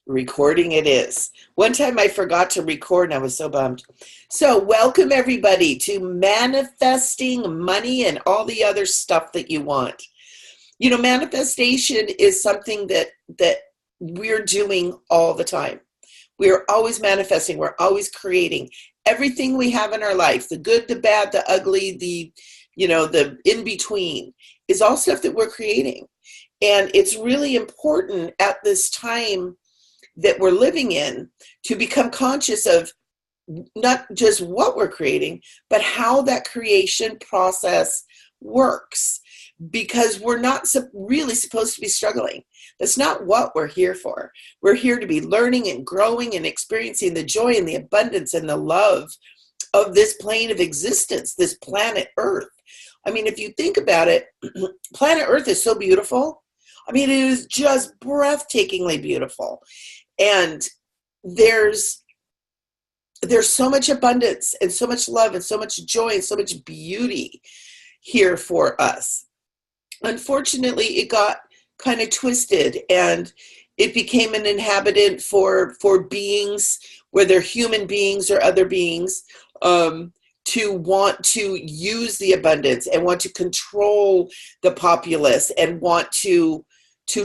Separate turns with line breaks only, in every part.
Recording it is. One time I forgot to record and I was so bummed. So welcome everybody to manifesting money and all the other stuff that you want. You know, manifestation is something that we're doing all the time. We're always manifesting. We're always creating everything we have in our life, the good, the bad, the ugly, the in between is all stuff that we're creating. And it's really important at this time that we're living in to become conscious of not just what we're creating, but how that creation process works, because we're not really supposed to be struggling. That's not what we're here for. We're here to be learning and growing and experiencing the joy and the abundance and the love of this plane of existence, this planet Earth. I mean, if you think about it, planet Earth is so beautiful. I mean, it is just breathtakingly beautiful. And there's so much abundance and so much love and so much joy and so much beauty here for us. Unfortunately, it got kind of twisted and it became an inhabitant for beings, whether human beings or other beings, to want to use the abundance and want to control the populace and want to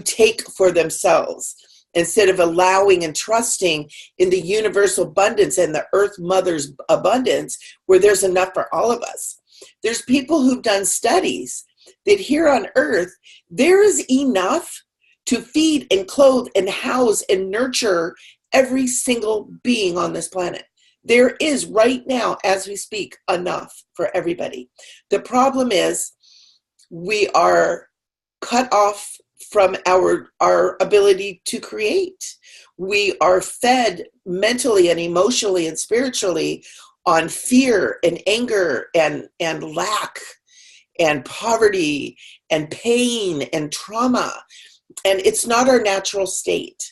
take for themselves, instead of allowing and trusting in the universal abundance and the Earth Mother's abundance, where there's enough for all of us. There's people who've done studies that here on Earth, there is enough to feed and clothe and house and nurture every single being on this planet. There is right now, as we speak, enough for everybody. The problem is we are cut off from our ability to create. We are fed mentally and emotionally and spiritually on fear and anger and lack and poverty and pain and trauma. And it's not our natural state.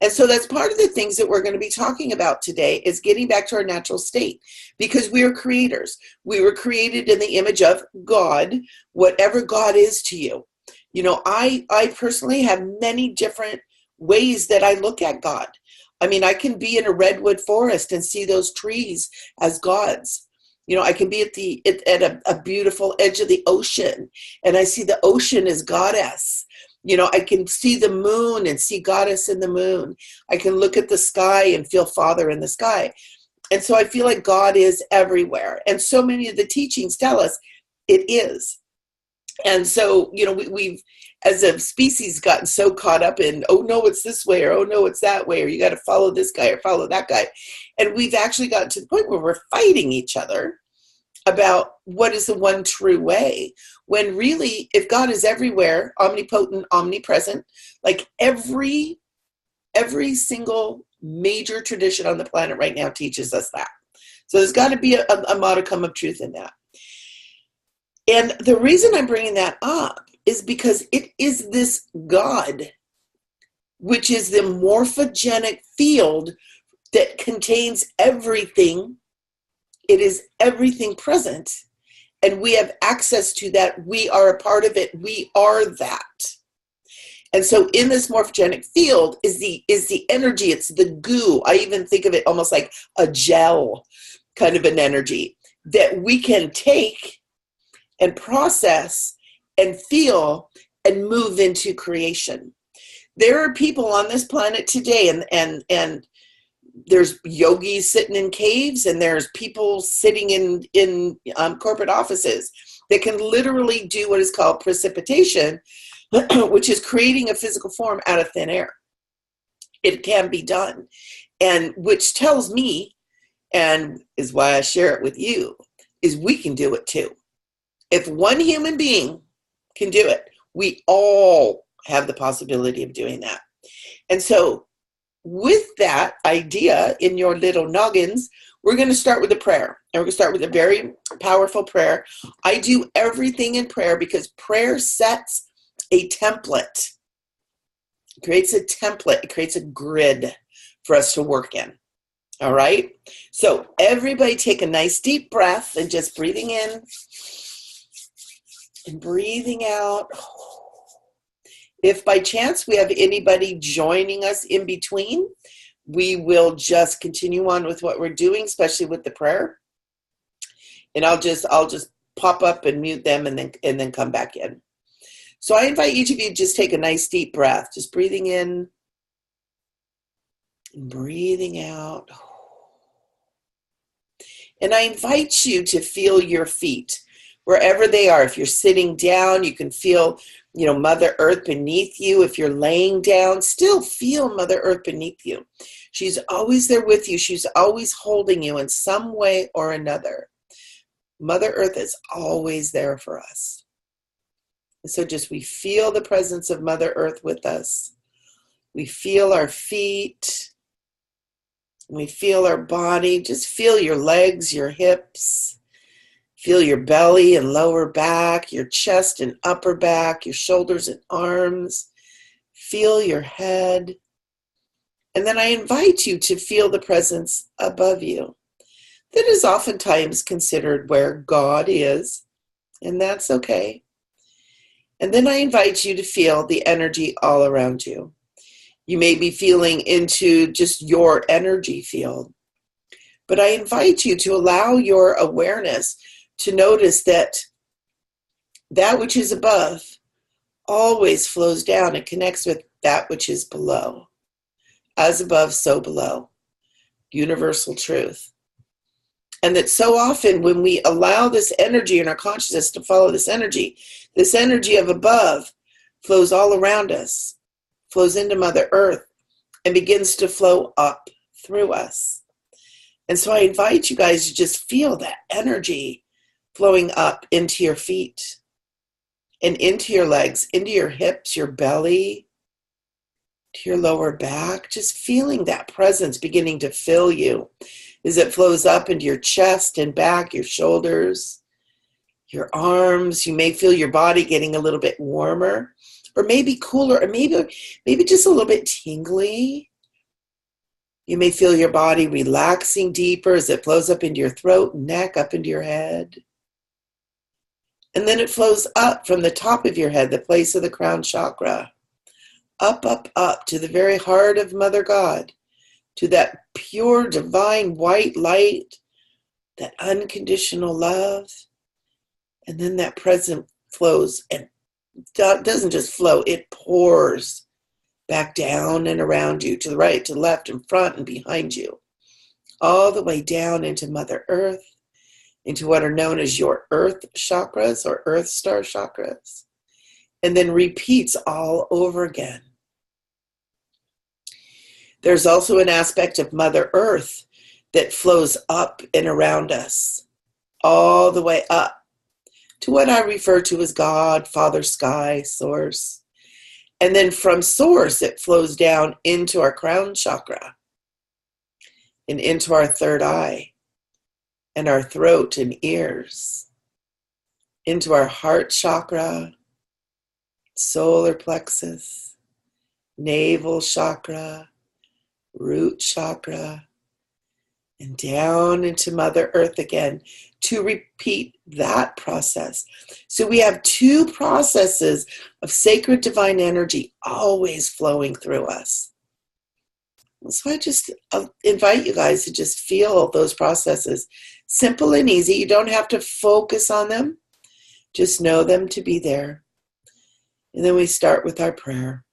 And so that's part of the things that we're going to be talking about today, is getting back to our natural state, because we are creators. We were created in the image of God, whatever God is to you. You know, I personally have many different ways that I look at God. I mean, I can be in a redwood forest and see those trees as gods. You know, I can be at a beautiful edge of the ocean and I see the ocean as goddess. You know, I can see the moon and see goddess in the moon. I can look at the sky and feel Father in the sky. And so I feel like God is everywhere. And so many of the teachings tell us it is. And so, you know, we've, as a species, gotten so caught up in, oh, no, it's this way, or oh, no, it's that way, or you got to follow this guy or follow that guy. And we've actually gotten to the point where we're fighting each other about what is the one true way, when really, if God is everywhere, omnipotent, omnipresent, like every single major tradition on the planet right now teaches us that. So there's got to be a modicum of truth in that. And the reason I'm bringing that up is because it is this God, which is the morphogenic field that contains everything. It is everything present, and we have access to that. We are a part of it. We are that. And so in this morphogenic field is the energy. It's the goo. I even think of it almost like a gel kind of an energy that we can take and process and feel and move into creation. There are people on this planet today, and there's yogis sitting in caves, and there's people sitting in corporate offices that can literally do what is called precipitation, which is creating a physical form out of thin air. It can be done, and which tells me, and is why I share it with you, is we can do it too. If one human being can do it, we all have the possibility of doing that. And so with that idea in your little noggins, we're going to start with a prayer. And we're going to start with a very powerful prayer. I do everything in prayer because prayer sets a template. It creates a template. It creates a grid for us to work in. All right? So everybody take a nice deep breath and just breathing in and breathing out. If by chance we have anybody joining us in between, we will just continue on with what we're doing, especially with the prayer. And I'll just pop up and mute them and then come back in. So I invite each of you to just take a nice deep breath, just breathing in and breathing out. And I invite you to feel your feet wherever they are. If you're sitting down, you can feel, Mother Earth beneath you. If you're laying down, still feel Mother Earth beneath you. She's always there with you. She's always holding you in some way or another. Mother Earth is always there for us. And so we feel the presence of Mother Earth with us. We feel our feet. We feel our body. Just feel your legs, your hips. Feel your belly and lower back, your chest and upper back, your shoulders and arms. Feel your head. And then I invite you to feel the presence above you. That is oftentimes considered where God is, and that's okay. And then I invite you to feel the energy all around you. You may be feeling into just your energy field, but I invite you to allow your awareness to notice that which is above always flows down and connects with that which is below. As above, so below. Universal truth. And that so often when we allow this energy in our consciousness to follow this energy of above flows all around us, flows into Mother Earth, and begins to flow up through us. And so I invite you guys to just feel that energy flowing up into your feet and into your legs, into your hips, your belly, to your lower back, just feeling that presence beginning to fill you as it flows up into your chest and back, your shoulders, your arms. You may feel your body getting a little bit warmer or maybe cooler or maybe just a little bit tingly. You may feel your body relaxing deeper as it flows up into your throat, neck, up into your head. And then it flows up from the top of your head, the place of the crown chakra, up, up, up to the very heart of Mother God, to that pure, divine, white light, that unconditional love. And then that presence flows and doesn't just flow, it pours back down and around you, to the right, to the left, in front and behind you, all the way down into Mother Earth, into what are known as your earth chakras or earth star chakras, and then repeats all over again. There's also an aspect of Mother Earth that flows up and around us, all the way up to what I refer to as God, Father, Sky, Source. And then from Source, it flows down into our crown chakra and into our third eye and our throat and ears, into our heart chakra, solar plexus, navel chakra, root chakra, and down into Mother Earth again to repeat that process. So we have two processes of sacred divine energy always flowing through us. So I'll invite you guys to just feel those processes. Simple and easy. You don't have to focus on them. Just know them to be there. And then we start with our prayer.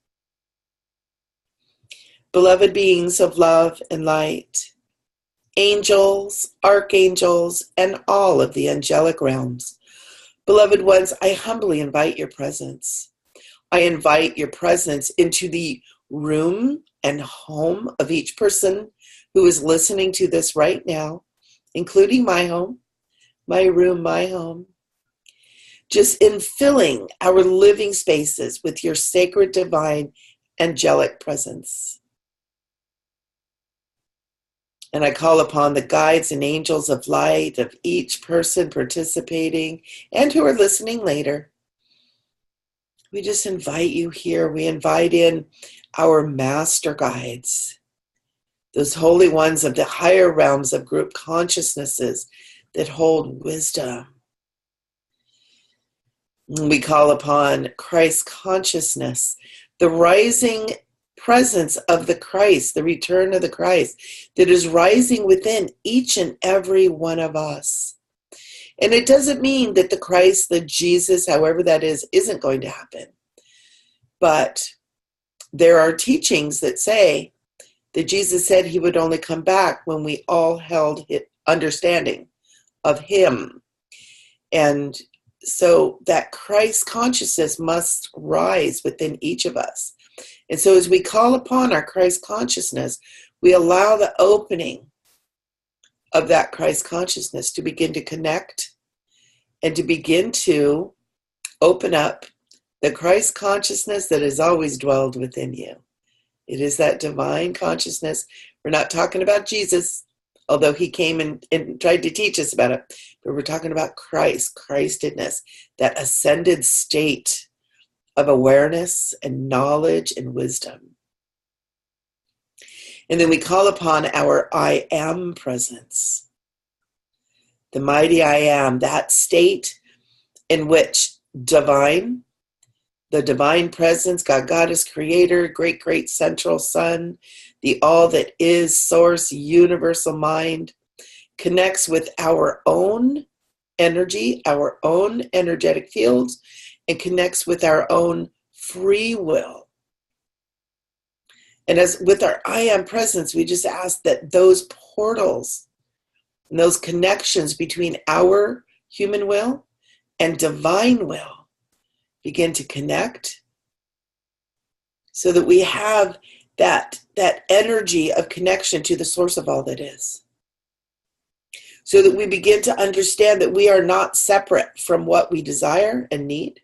Beloved beings of love and light, angels, archangels, and all of the angelic realms. Beloved ones, I humbly invite your presence. I invite your presence into the room and home of each person who is listening to this right now, including my home, my room, my home. Just in filling our living spaces with your sacred, divine, angelic presence. And I call upon the guides and angels of light of each person participating and who are listening later. We just invite you here. We invite in our master guides, those holy ones of the higher realms of group consciousnesses that hold wisdom. We call upon Christ consciousness the rising presence of the Christ, the return of the Christ that is rising within each and every one of us. And it doesn't mean that the Christ, the Jesus, however that is, isn't going to happen. But there are teachings that say that Jesus said he would only come back when we all held understanding of him. And so that Christ consciousness must rise within each of us. And so as we call upon our Christ consciousness, we allow the opening of that Christ consciousness to begin to connect and to begin to open up the Christ consciousness that has always dwelled within you. It is that divine consciousness. We're not talking about Jesus, although he came and tried to teach us about it, but we're talking about Christ, Christedness, that ascended state of awareness and knowledge and wisdom. And then we call upon our I am presence, the mighty I am, that state in which the divine presence, God, Goddess, Creator, great, great central Sun, the all that is, source, universal mind, connects with our own energy, our own energetic fields, and connects with our own free will. And as with our I am presence, we just ask that those portals and those connections between our human will and divine will begin to connect so that we have that energy of connection to the source of all that is. So that we begin to understand that we are not separate from what we desire and need.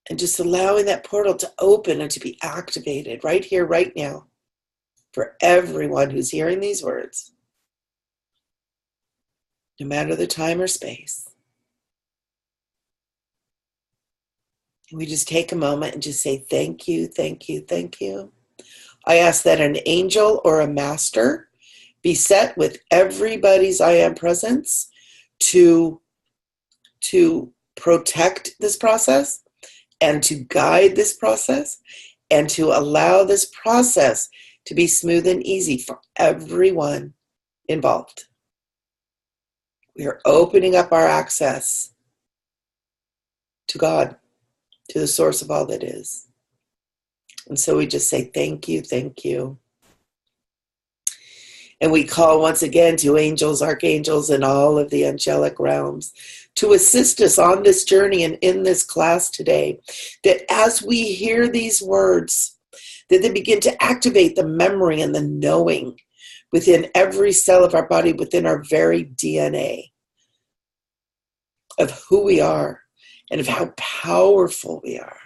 And just allowing that portal to open and to be activated right here, right now, for everyone who's hearing these words, no matter the time or space. And we just take a moment and just say, thank you, thank you, thank you. I ask that an angel or a master be set with everybody's I am presence to protect this process and to guide this process and to allow this process to be smooth and easy for everyone involved. We are opening up our access to God, to the source of all that is. And so we just say, thank you, thank you. And we call once again to angels, archangels, and all of the angelic realms to assist us on this journey and in this class today, that as we hear these words, that they begin to activate the memory and the knowing within every cell of our body, within our very DNA, of who we are and of how powerful we are.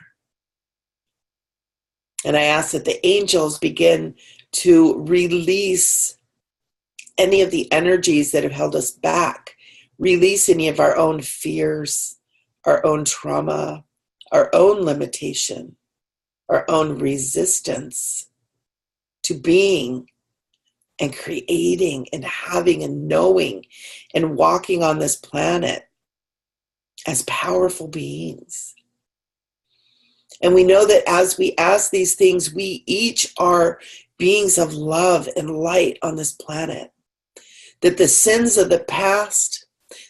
And I ask that the angels begin to release any of the energies that have held us back, release any of our own fears, our own trauma, our own limitation, our own resistance to being and creating and having and knowing and walking on this planet as powerful beings. And we know that as we ask these things, we each are beings of love and light on this planet. That the sins of the past,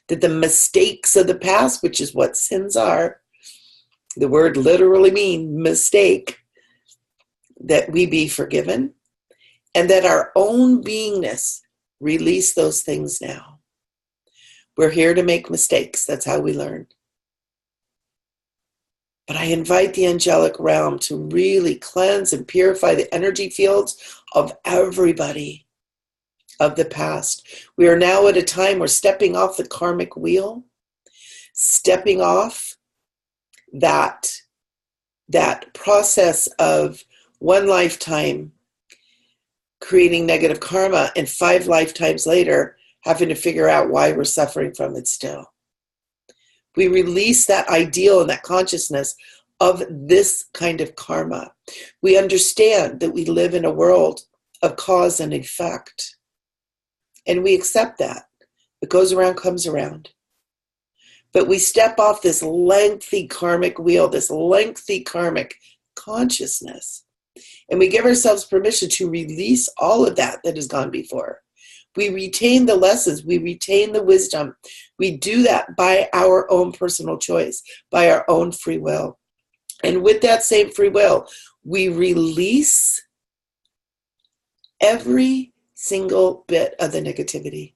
that the mistakes of the past, which is what sins are, the word literally means mistake, that we be forgiven, and that our own beingness release those things now. We're here to make mistakes. That's how we learn. But I invite the angelic realm to really cleanse and purify the energy fields of everybody of the past. We are now at a time we're stepping off the karmic wheel, stepping off that process of one lifetime creating negative karma and 5 lifetimes later having to figure out why we're suffering from it still. We release that ideal and that consciousness of this kind of karma. We understand that we live in a world of cause and effect. And we accept that. What goes around comes around. But we step off this lengthy karmic wheel, this lengthy karmic consciousness, and we give ourselves permission to release all of that has gone before. We retain the lessons, we retain the wisdom. We do that by our own personal choice, by our own free will. And with that same free will, we release every single bit of the negativity.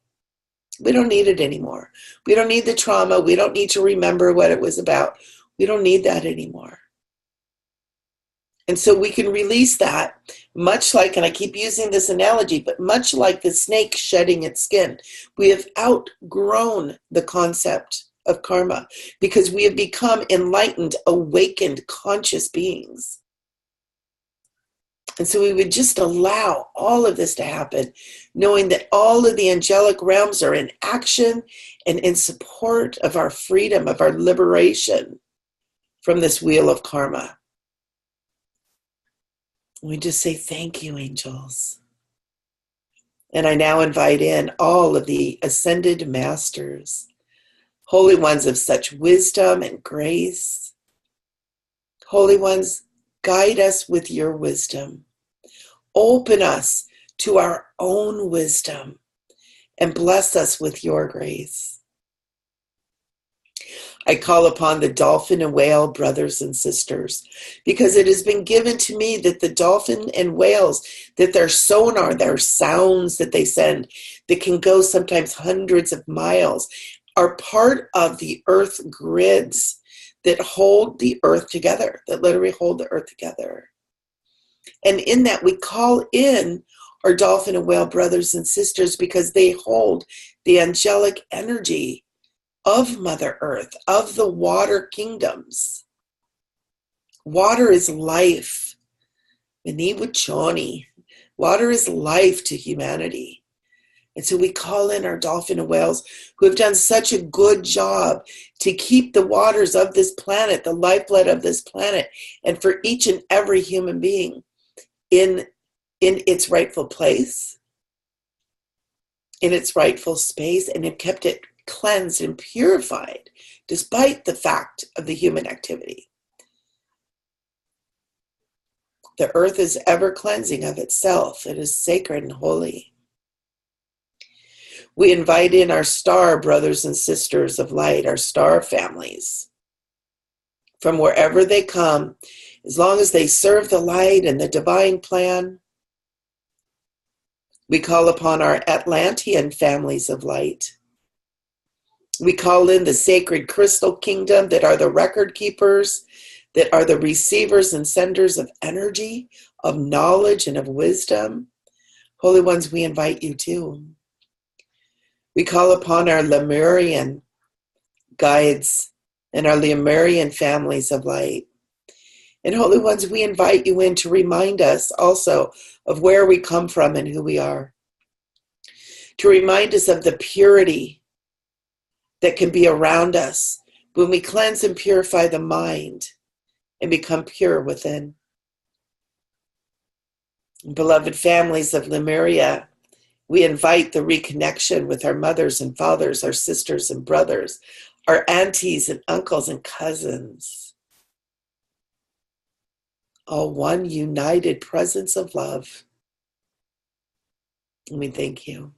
We don't need it anymore. We don't need the trauma. We don't need to remember what it was about. We don't need that anymore. And so we can release that, much like, and I keep using this analogy, but much like the snake shedding its skin. We have outgrown the concept of karma because we have become enlightened, awakened, conscious beings. And so we would just allow all of this to happen, knowing that all of the angelic realms are in action and in support of our freedom, of our liberation from this wheel of karma. We just say, thank you, angels. And I now invite in all of the ascended masters, holy ones of such wisdom and grace. Holy ones, guide us with your wisdom. Open us to our own wisdom and bless us with your grace. I call upon the dolphin and whale brothers and sisters, because it has been given to me that the dolphin and whales, that their sonar, their sounds that they send, that can go sometimes hundreds of miles, are part of the earth grids that hold the earth together, that literally hold the earth together. And in that, we call in our dolphin and whale brothers and sisters because they hold the angelic energy of Mother Earth, of the water kingdoms. Water is life. Water is life to humanity. And so we call in our dolphin and whales who have done such a good job to keep the waters of this planet, the lifeblood of this planet, and for each and every human being in its rightful place, in its rightful space, and have kept it cleansed and purified despite the fact of the human activity. The earth is ever cleansing of itself. It is sacred and holy. We invite in our star brothers and sisters of light, our star families, from wherever they come, as long as they serve the light and the divine plan. We call upon our Atlantean families of light. We call in the sacred crystal kingdom that are the record keepers, that are the receivers and senders of energy, of knowledge, and of wisdom. Holy ones, we invite you too. We call upon our Lemurian guides and our Lemurian families of light. And holy ones, we invite you in to remind us also of where we come from and who we are. To remind us of the purity that can be around us when we cleanse and purify the mind and become pure within. Beloved families of Lemuria, we invite the reconnection with our mothers and fathers, our sisters and brothers, our aunties and uncles and cousins. All one united presence of love. And we thank you.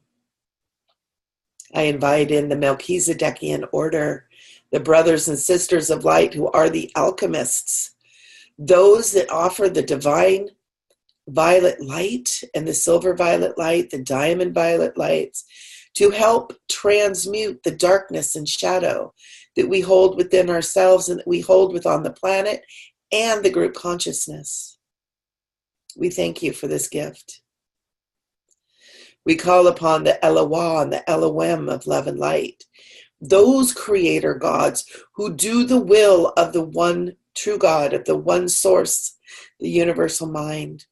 I invite in the Melchizedekian order, the brothers and sisters of light who are the alchemists, those that offer the divine violet light and the silver violet light, the diamond violet lights, to help transmute the darkness and shadow that we hold within ourselves and that we hold within the planet and the group consciousness. We thank you for this gift. We call upon the Eloah and the Elohim of love and light, those creator gods who do the will of the one true God, of the one source, the universal mind,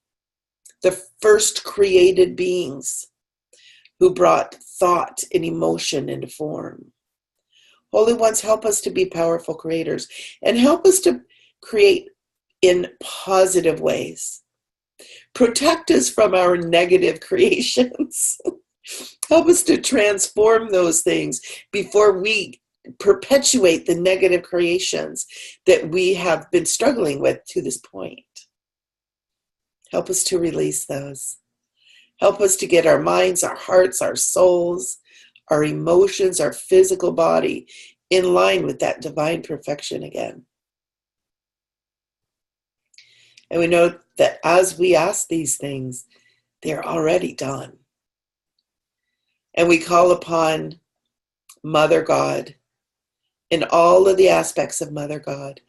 the first created beings who brought thought and emotion into form. Holy ones, help us to be powerful creators and help us to create in positive ways. Protect us from our negative creations. Help us to transform those things before we perpetuate the negative creations that we have been struggling with to this point. Help us to release those. Help us to get our minds, our hearts, our souls, our emotions, our physical body in line with that divine perfection again. And we know that as we ask these things, they're already done. And we call upon Mother God in all of the aspects of Mother God.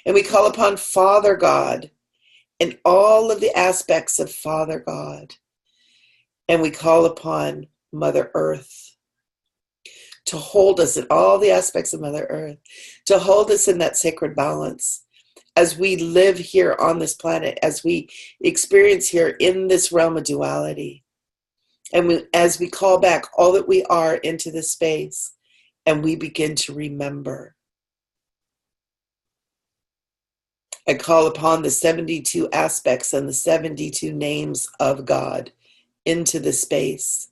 And we call upon Father God in all of the aspects of Father God. And we call upon Mother Earth to hold us in all the aspects of Mother Earth, to hold us in that sacred balance as we live here on this planet, as we experience here in this realm of duality. And as we call back all that we are into this space, and we begin to remember. I call upon the 72 aspects and the 72 names of God into the space.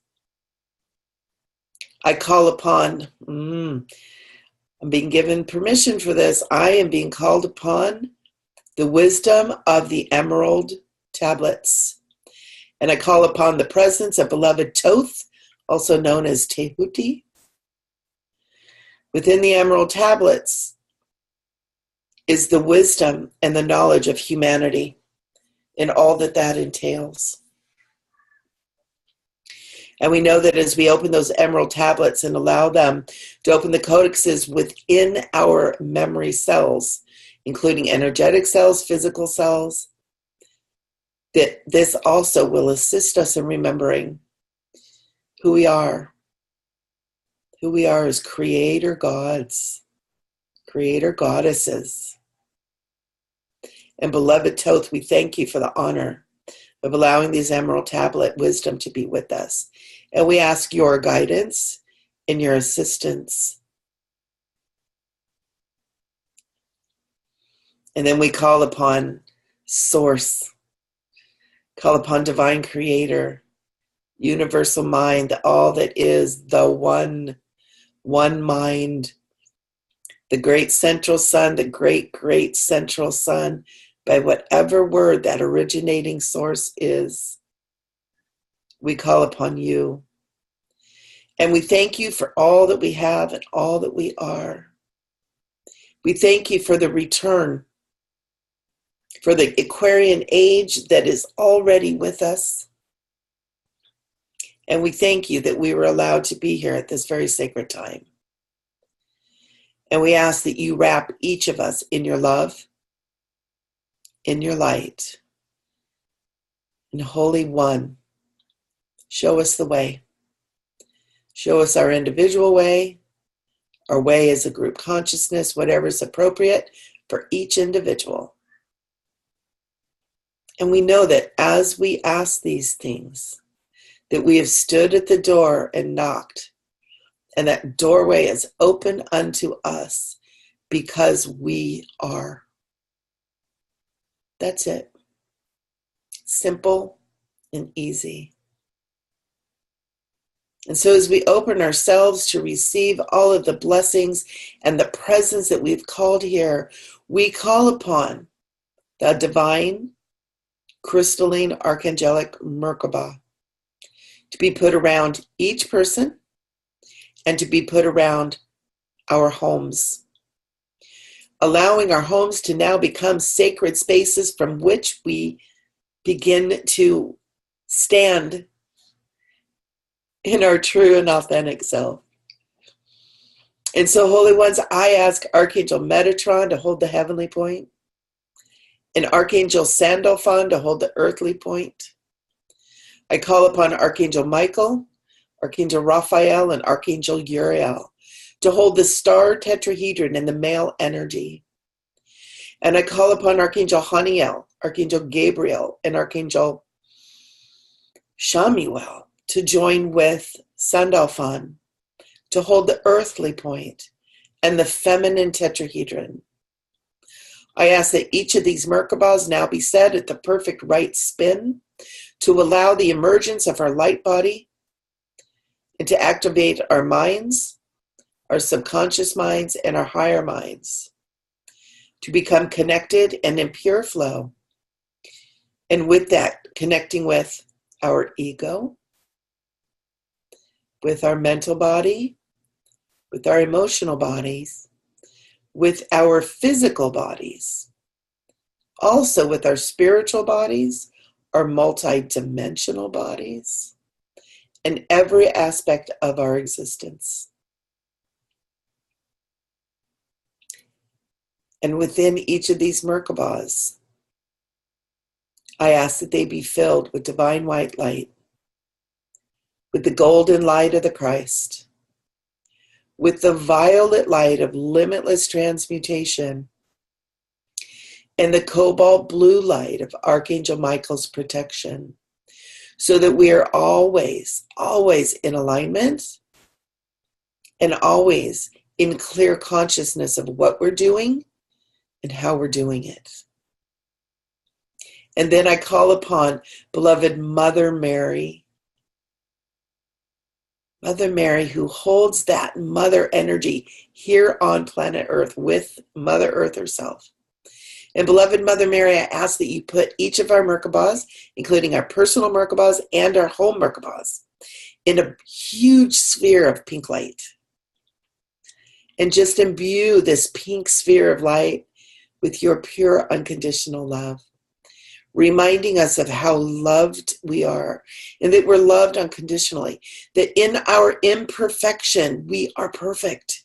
I call upon, I'm being given permission for this, I am being called upon the wisdom of the emerald tablets. And I call upon the presence of beloved Thoth, also known as Tehuti. Within the emerald tablets is the wisdom and the knowledge of humanity and all that that entails. And we know that as we open those emerald tablets and allow them to open the codexes within our memory cells, including energetic cells, physical cells, that this also will assist us in remembering who we are. Who we are as creator gods, creator goddesses. And beloved Thoth, we thank you for the honor of allowing these emerald tablet wisdom to be with us. And we ask your guidance and your assistance. And then we call upon Source, call upon Divine Creator, Universal Mind, all that is the one mind, the great central sun, the great central sun, by whatever word that originating source is. We call upon you. And we thank you for all that we have and all that we are. We thank you for the return, for the Aquarian age that is already with us. And we thank you that we were allowed to be here at this very sacred time. And we ask that you wrap each of us in your love, in your light, and Holy One, show us the way. Show us our individual way, our way as a group consciousness, whatever is appropriate for each individual. And we know that as we ask these things, that we have stood at the door and knocked, and that doorway is open unto us because we are. That's it. Simple and easy. And so as we open ourselves to receive all of the blessings and the presence that we've called here, we call upon the divine, crystalline, archangelic Merkaba to be put around each person and to be put around our homes, allowing our homes to now become sacred spaces from which we begin to stand in our true and authentic self. And so, Holy Ones, I ask Archangel Metatron to hold the heavenly point, and Archangel Sandalphon to hold the earthly point. I call upon Archangel Michael, Archangel Raphael, and Archangel Uriel to hold the star tetrahedron in the male energy. And I call upon Archangel Haniel, Archangel Gabriel, and Archangel Shamuel to join with Sandalphon to hold the earthly point and the feminine tetrahedron. I ask that each of these Merkabahs now be set at the perfect right spin to allow the emergence of our light body and to activate our minds, our subconscious minds, and our higher minds to become connected and in pure flow. And with that, connecting with our ego, with our mental body, with our emotional bodies, with our physical bodies, also with our spiritual bodies, our multi-dimensional bodies, and every aspect of our existence. And within each of these Merkabahs, I ask that they be filled with divine white light, with the golden light of the Christ, with the violet light of limitless transmutation, and the cobalt blue light of Archangel Michael's protection, so that we are always, always in alignment and always in clear consciousness of what we're doing and how we're doing it. And then I call upon beloved Mother Mary. Mother Mary, who holds that mother energy here on planet Earth with Mother Earth herself. And beloved Mother Mary, I ask that you put each of our Merkabahs, including our personal Merkabahs and our home Merkabahs, in a huge sphere of pink light. And just imbue this pink sphere of light with your pure unconditional love, reminding us of how loved we are and that we're loved unconditionally, that in our imperfection, we are perfect.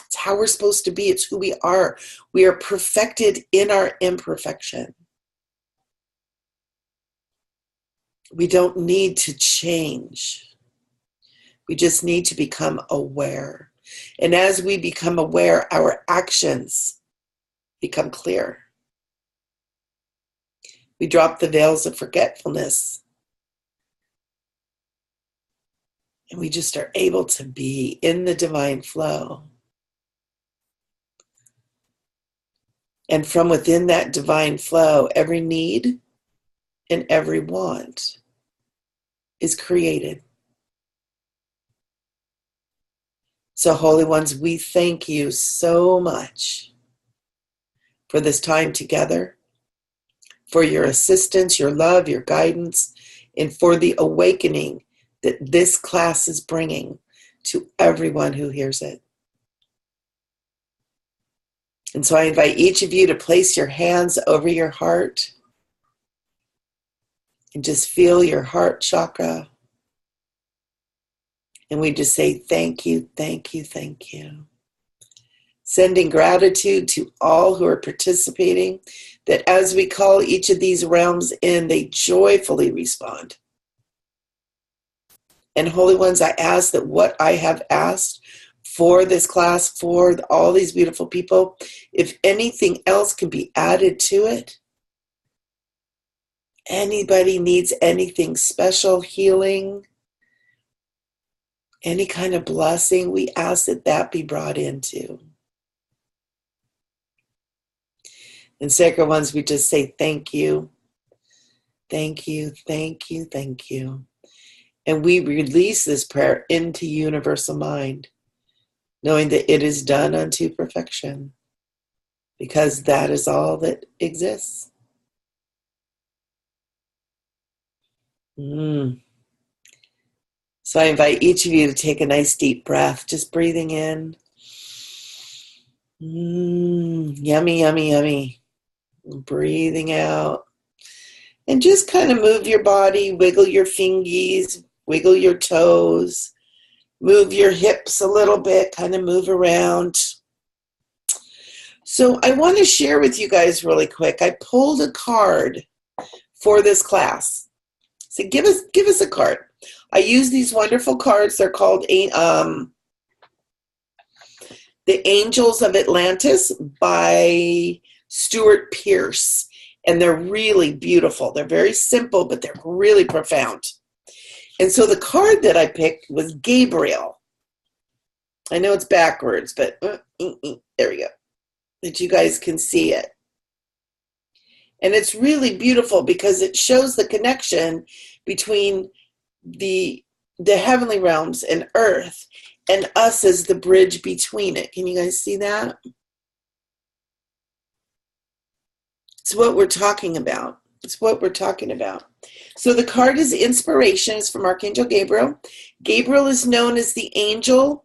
It's how we're supposed to be. It's who we are. We are perfected in our imperfection. We don't need to change. We just need to become aware. And as we become aware, our actions become clear. We drop the veils of forgetfulness. And we just are able to be in the divine flow. And from within that divine flow, every need and every want is created. So, Holy Ones, we thank you so much for this time together, for your assistance, your love, your guidance, and for the awakening that this class is bringing to everyone who hears it. And so I invite each of you to place your hands over your heart and just feel your heart chakra. And we just say, thank you, thank you, thank you. Sending gratitude to all who are participating, that as we call each of these realms in, they joyfully respond. And Holy Ones, I ask that what I have asked for this class, for all these beautiful people, if anything else can be added to it, anybody needs anything special, healing, any kind of blessing, we ask that that be brought into. And Sacred Ones, we just say thank you, thank you, thank you, thank you. And we release this prayer into universal mind, knowing that it is done unto perfection, because that is all that exists. So I invite each of you to take a nice deep breath, just breathing in. Yummy, yummy, yummy. Breathing out. And just kind of move your body, wiggle your fingies, wiggle your toes, move your hips a little bit, kind of move around. So I want to share with you guys really quick. I pulled a card for this class. So give us a card. I use these wonderful cards. They're called The Angels of Atlantis by Stuart Pearce. And they're really beautiful. They're very simple, but they're really profound. And so the card that I picked was Gabriel. I know it's backwards, but there we go. That you guys can see it. And it's really beautiful because it shows the connection between the heavenly realms and earth. and us as the bridge between it. Can you guys see that? It's what we're talking about. It's what we're talking about. So the card is inspiration. It's from Archangel Gabriel. Gabriel is known as the angel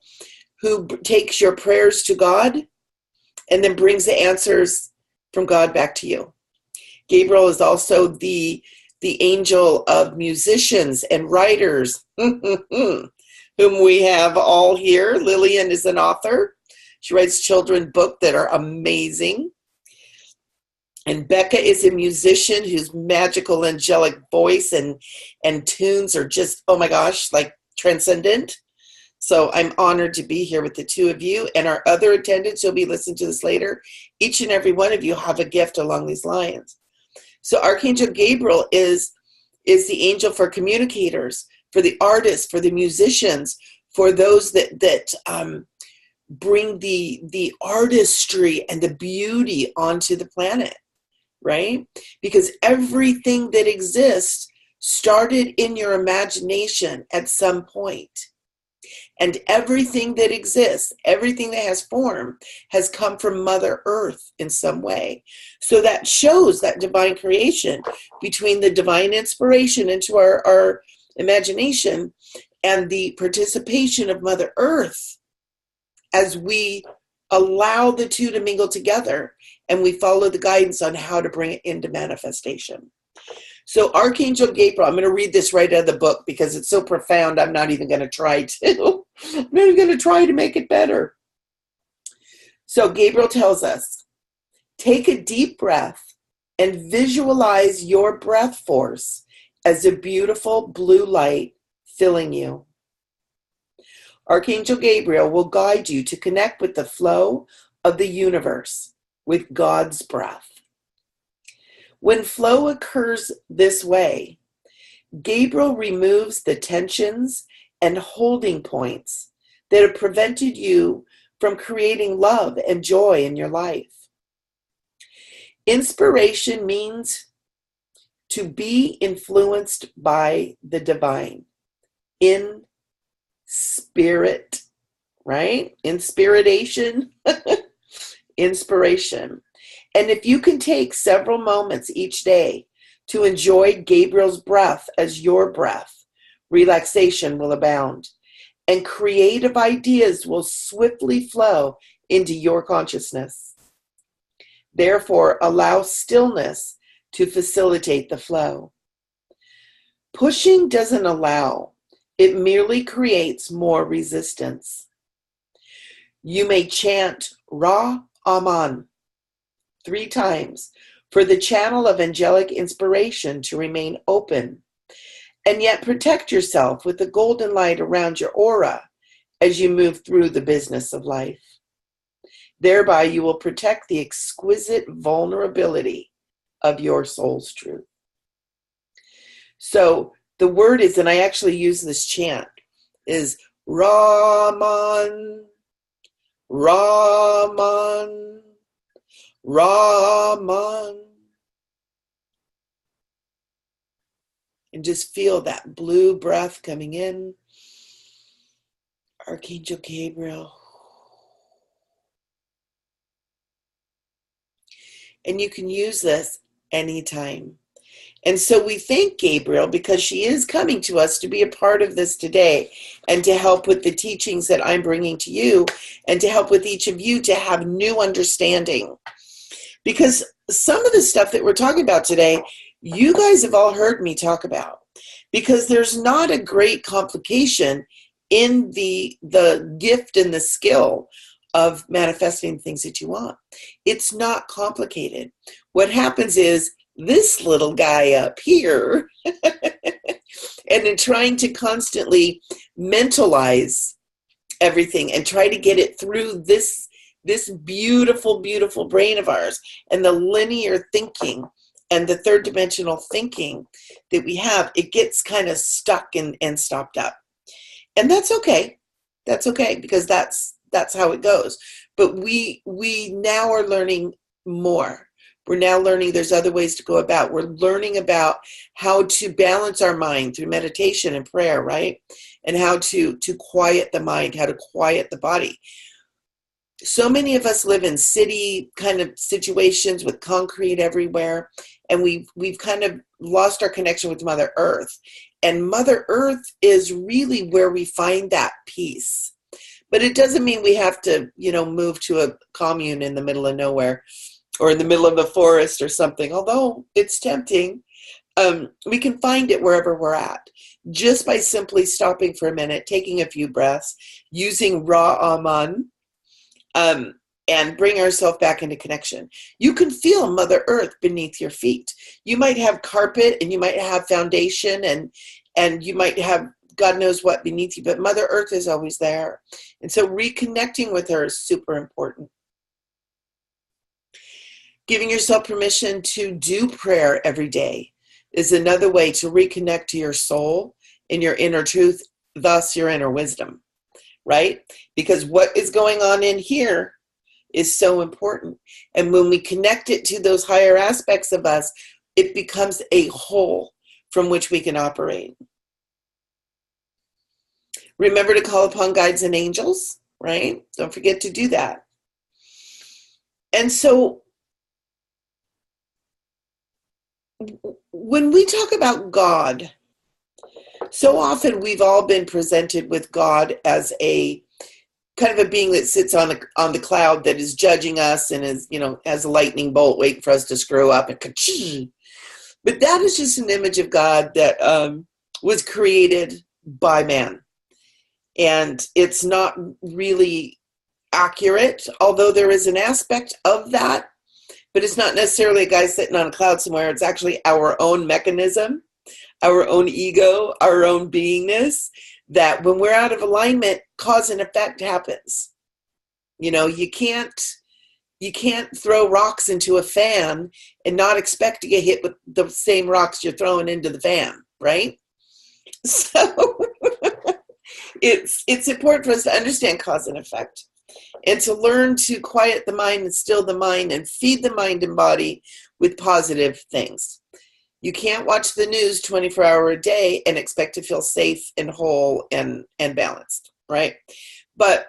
who takes your prayers to God and then brings the answers from God back to you. Gabriel is also the angel of musicians and writers, whom we have all here. Lillian is an author. She writes children's books that are amazing. And Becca is a musician whose magical angelic voice and tunes are just, oh my gosh, like transcendent. So I'm honored to be here with the two of you and our other attendants. You'll be listening to this later. Each and every one of you have a gift along these lines. So Archangel Gabriel is the angel for communicators, for the artists, for the musicians, for those that bring the artistry and the beauty onto the planet, right? Because everything that exists started in your imagination at some point. And everything that exists, everything that has form, has come from Mother Earth in some way. So that shows that divine creation between the divine inspiration into our imagination and the participation of Mother Earth as we allow the two to mingle together and we follow the guidance on how to bring it into manifestation. So Archangel Gabriel, I'm going to read this right out of the book because it's so profound, I'm not even going to try to. I'm not even going to try to make it better. So Gabriel tells us, take a deep breath and visualize your breath force as a beautiful blue light filling you. Archangel Gabriel will guide you to connect with the flow of the universe with God's breath. When flow occurs this way, Gabriel removes the tensions and holding points that have prevented you from creating love and joy in your life. Inspiration means to be influenced by the divine in spirit, right? Inspiration, inspiration. And if you can take several moments each day to enjoy Gabriel's breath as your breath, relaxation will abound, and creative ideas will swiftly flow into your consciousness. Therefore, allow stillness to facilitate the flow. Pushing doesn't allow, it merely creates more resistance. You may chant Ra Aman 3 times for the channel of angelic inspiration to remain open, and yet protect yourself with the golden light around your aura as you move through the business of life. Thereby, you will protect the exquisite vulnerability of your soul's truth. So the word is, and I actually use this chant, is Raman, Raman, Raman. And just feel that blue breath coming in. Archangel Gabriel. And you can use this anytime. And so we thank Gabriel because she is coming to us to be a part of this today and to help with the teachings that I'm bringing to you and to help with each of you to have new understanding. Because some of the stuff that we're talking about today, you guys have all heard me talk about, because there's not a great complication in the gift and the skill of manifesting things that you want. It's not complicated. What happens is this little guy up here, and in trying to constantly mentalize everything and try to get it through this beautiful, beautiful brain of ours and the linear thinking and the third dimensional thinking that we have, it gets kind of stuck and stopped up. And that's okay. That's okay, because that's how it goes. But we now are learning more. We're now learning there's other ways to go about. We're learning about how to balance our mind through meditation and prayer, right? And how to quiet the mind, how to quiet the body. So many of us live in city kind of situations with concrete everywhere, and we've kind of lost our connection with Mother Earth. And Mother Earth is really where we find that peace. But it doesn't mean we have to, move to a commune in the middle of nowhere or in the middle of the forest or something, although it's tempting. We can find it wherever we're at, just by simply stopping for a minute, taking a few breaths, using Ra Aman, and bring ourselves back into connection. You can feel Mother Earth beneath your feet. You might have carpet and you might have foundation and you might have God knows what beneath you, but Mother Earth is always there. And so reconnecting with her is super important. Giving yourself permission to do prayer every day is another way to reconnect to your soul and your inner truth, thus your inner wisdom, right? Because what is going on in here is so important. And when we connect it to those higher aspects of us, it becomes a whole from which we can operate. Remember to call upon guides and angels, right? Don't forget to do that. And so when we talk about God, so often we've all been presented with God as a kind of a being that sits on the cloud that is judging us and is, as a lightning bolt waiting for us to screw up and ka-ching. But that is just an image of God that was created by man. And it's not really accurate, although there is an aspect of that, but it's not necessarily a guy sitting on a cloud somewhere. It's actually our own mechanism, our own ego, our own beingness, that when we're out of alignment, cause and effect happens. You can't throw rocks into a fan and not expect to get hit with the same rocks you're throwing into the fan, right? So it's important for us to understand cause and effect and to learn to quiet the mind and still the mind and feed the mind and body with positive things. You can't watch the news 24 hours a day and expect to feel safe and whole and balanced, right? But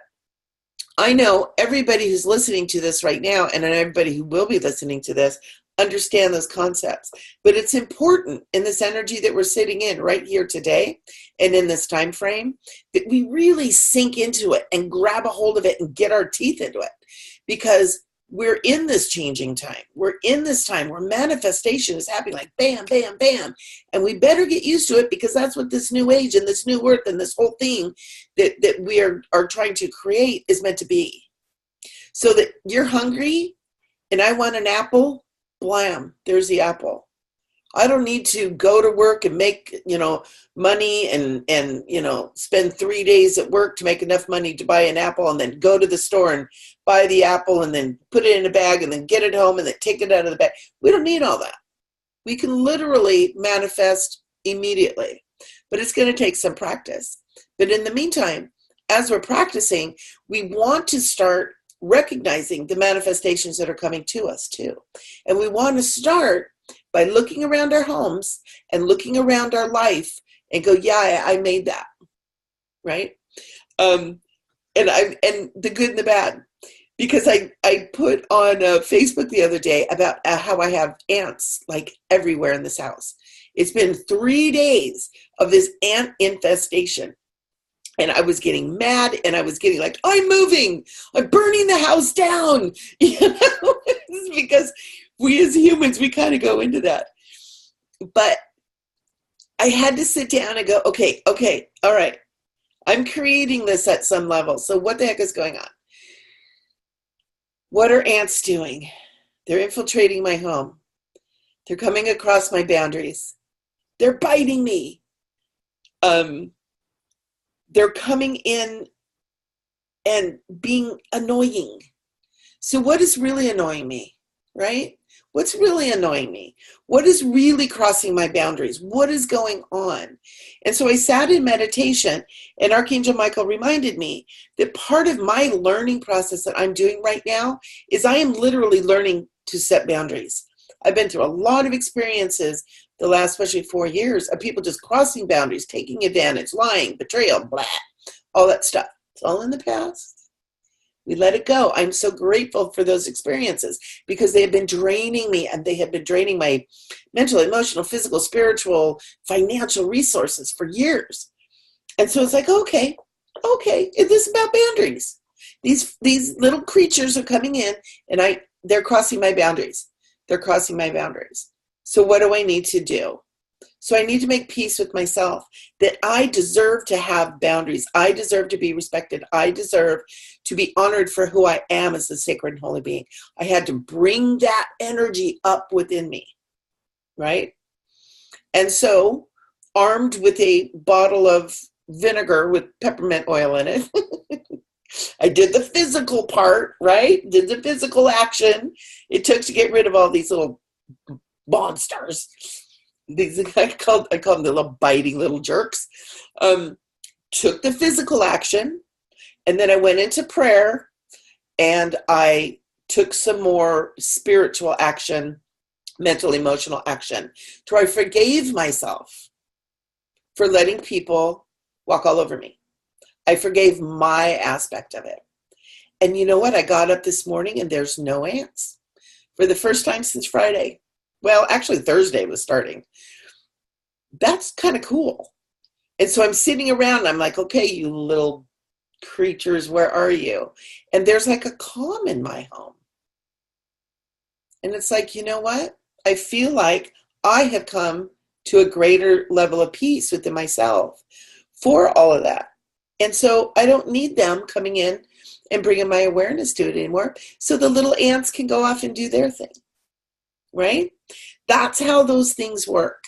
I know everybody who's listening to this right now and everybody who will be listening to this understand those concepts. But it's important in this energy that we're sitting in right here today and in this time frame that we really sink into it and grab a hold of it and get our teeth into it, because we're in this changing time. We're in this time where manifestation is happening like bam, bam, bam. And we better get used to it, because that's what this new age and this new earth and this whole thing that we are trying to create is meant to be. So that you're hungry and I want an apple, blam, there's the apple. I don't need to go to work and make, money and spend 3 days at work to make enough money to buy an apple and then go to the store and buy the apple and then put it in a bag and then get it home and then take it out of the bag. We don't need all that. We can literally manifest immediately, but it's going to take some practice. But in the meantime, as we're practicing, we want to start recognizing the manifestations that are coming to us too. And we want to start by looking around our homes and looking around our life and go, yeah, I made that, right? And the good and the bad, because I put on Facebook the other day about how I have ants like everywhere in this house. It's been 3 days of this ant infestation. And I was getting mad and I was getting like, I'm moving, I'm burning the house down. It's because we as humans, we kind of go into that. But I had to sit down and go, okay, all right. I'm creating this at some level. So what the heck is going on? What are ants doing? They're infiltrating my home. They're coming across my boundaries. They're biting me. They're coming in and being annoying. So what is really annoying me, right? What's really annoying me? What is really crossing my boundaries? What is going on? And so I sat in meditation, and Archangel Michael reminded me that part of my learning process that I'm doing right now is I am literally learning to set boundaries. I've been through a lot of experiences the last, especially 4 years, of people just crossing boundaries, taking advantage, lying, betrayal, blah, all that stuff. It's all in the past. We let it go. I'm so grateful for those experiences because they have been draining me, and they have been draining my mental, emotional, physical, spiritual, financial resources for years. And so it's like, okay, this is about boundaries. These little creatures are coming in, and they're crossing my boundaries. They're crossing my boundaries. So what do I need to do? So I need to make peace with myself that I deserve to have boundaries. I deserve to be respected. I deserve to be honored for who I am as a sacred and holy being. I had to bring that energy up within me, right? And so, armed with a bottle of vinegar with peppermint oil in it, I did the physical part, right? Did the physical action it took to get rid of all these little monsters. I call them the little biting little jerks. Took the physical action, and then I went into prayer, and I took some more spiritual action, mental, emotional action, to where I forgave myself for letting people walk all over me. I forgave my aspect of it. And you know what? I got up this morning and there's no ants for the first time since Friday. Well, actually Thursday was starting. That's kind of cool. And so I'm sitting around and I'm like, okay, you little creatures, where are you? And there's like a calm in my home. And it's like, you know what? I feel like I have come to a greater level of peace within myself for all of that. And so I don't need them coming in and bringing my awareness to it anymore. So the little ants can go off and do their thing, right? That's how those things work.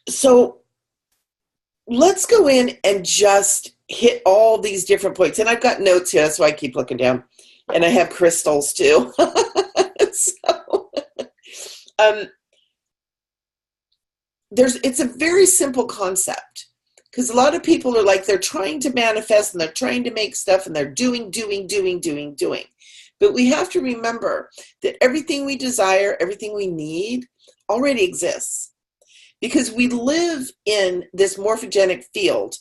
So let's go in and just hit all these different points. And I've got notes here, that's why I keep looking down. And I have crystals too. It's a very simple concept, because a lot of people are like, they're trying to manifest and they're trying to make stuff and they're doing. But we have to remember that everything we desire, everything we need already exists, because we live in this morphogenic field,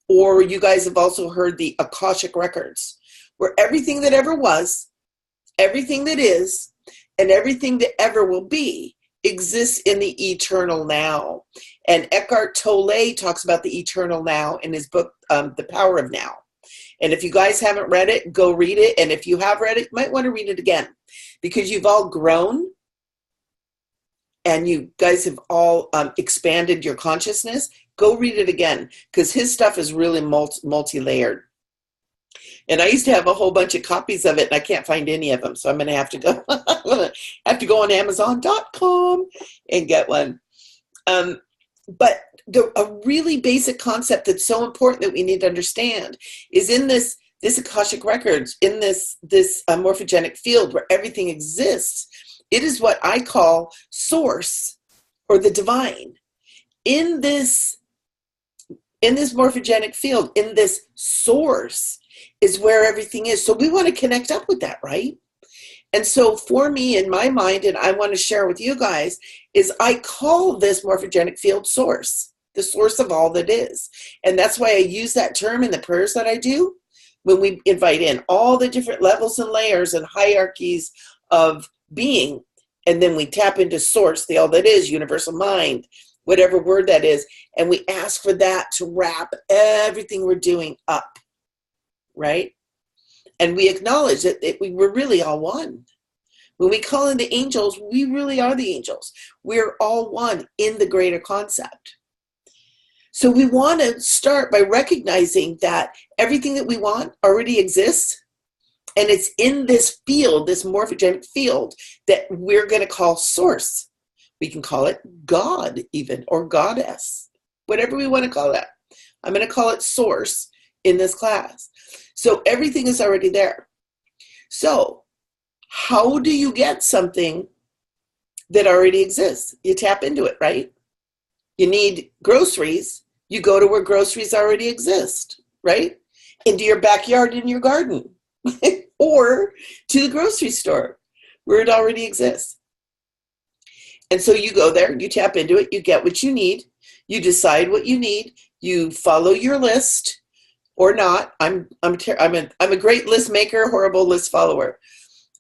or you guys have also heard the Akashic records, where everything that ever was, everything that is, and everything that ever will be exists in the eternal now. And Eckhart Tolle talks about the eternal now in his book, The Power of Now. And if you guys haven't read it, go read it. And if you have read it, you might want to read it again, because you've all grown and you guys have all expanded your consciousness. Go read it again, because his stuff is really multi-layered. And I used to have a whole bunch of copies of it, and I can't find any of them. So I'm going to have to go. I'm going to have to go on Amazon.com and get one. But a really basic concept that's so important that we need to understand is in this Akashic records, in this morphogenic field where everything exists. It is what I call source, or the divine. In this morphogenic field, in this source, is where everything is. So we want to connect up with that, right? And so for me, in my mind, and I want to share with you guys, is I call this morphogenic field source, the source of all that is. And that's why I use that term in the prayers that I do when we invite in all the different levels and layers and hierarchies of being. And then we tap into source, the all that is, universal mind, whatever word that is. And we ask for that to wrap everything we're doing up, right? And we acknowledge that we're really all one. When we call in the angels, we really are the angels. We're all one in the greater concept. So we want to start by recognizing that everything that we want already exists. And it's in this field, this morphogenic field, that we're going to call source. We can call it God even, or goddess, whatever we want to call that. I'm going to call it source in this class. So everything is already there. So how do you get something that already exists? You tap into it, right? You need groceries. You go to where groceries already exist, right? Into your backyard, in your garden. or to the grocery store where it already exists. And so you go there, you tap into it, you get what you need, you decide what you need, you follow your list or not. I'm a great list maker, horrible list follower.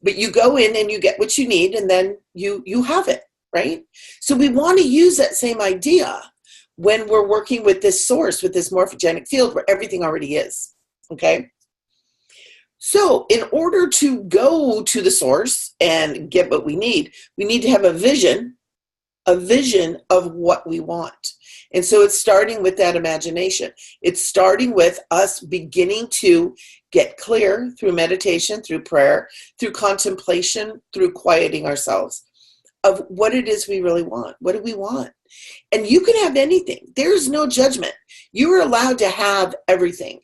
But you go in and you get what you need, and then you have it, right? So we want to use that same idea when we're working with this source, with this morphogenic field where everything already is, okay? So in order to go to the source and get what we need to have a vision of what we want. And so it's starting with that imagination. It's starting with us beginning to get clear through meditation, through prayer, through contemplation, through quieting ourselves of what it is we really want. What do we want? And you can have anything. There's no judgment. You are allowed to have everything.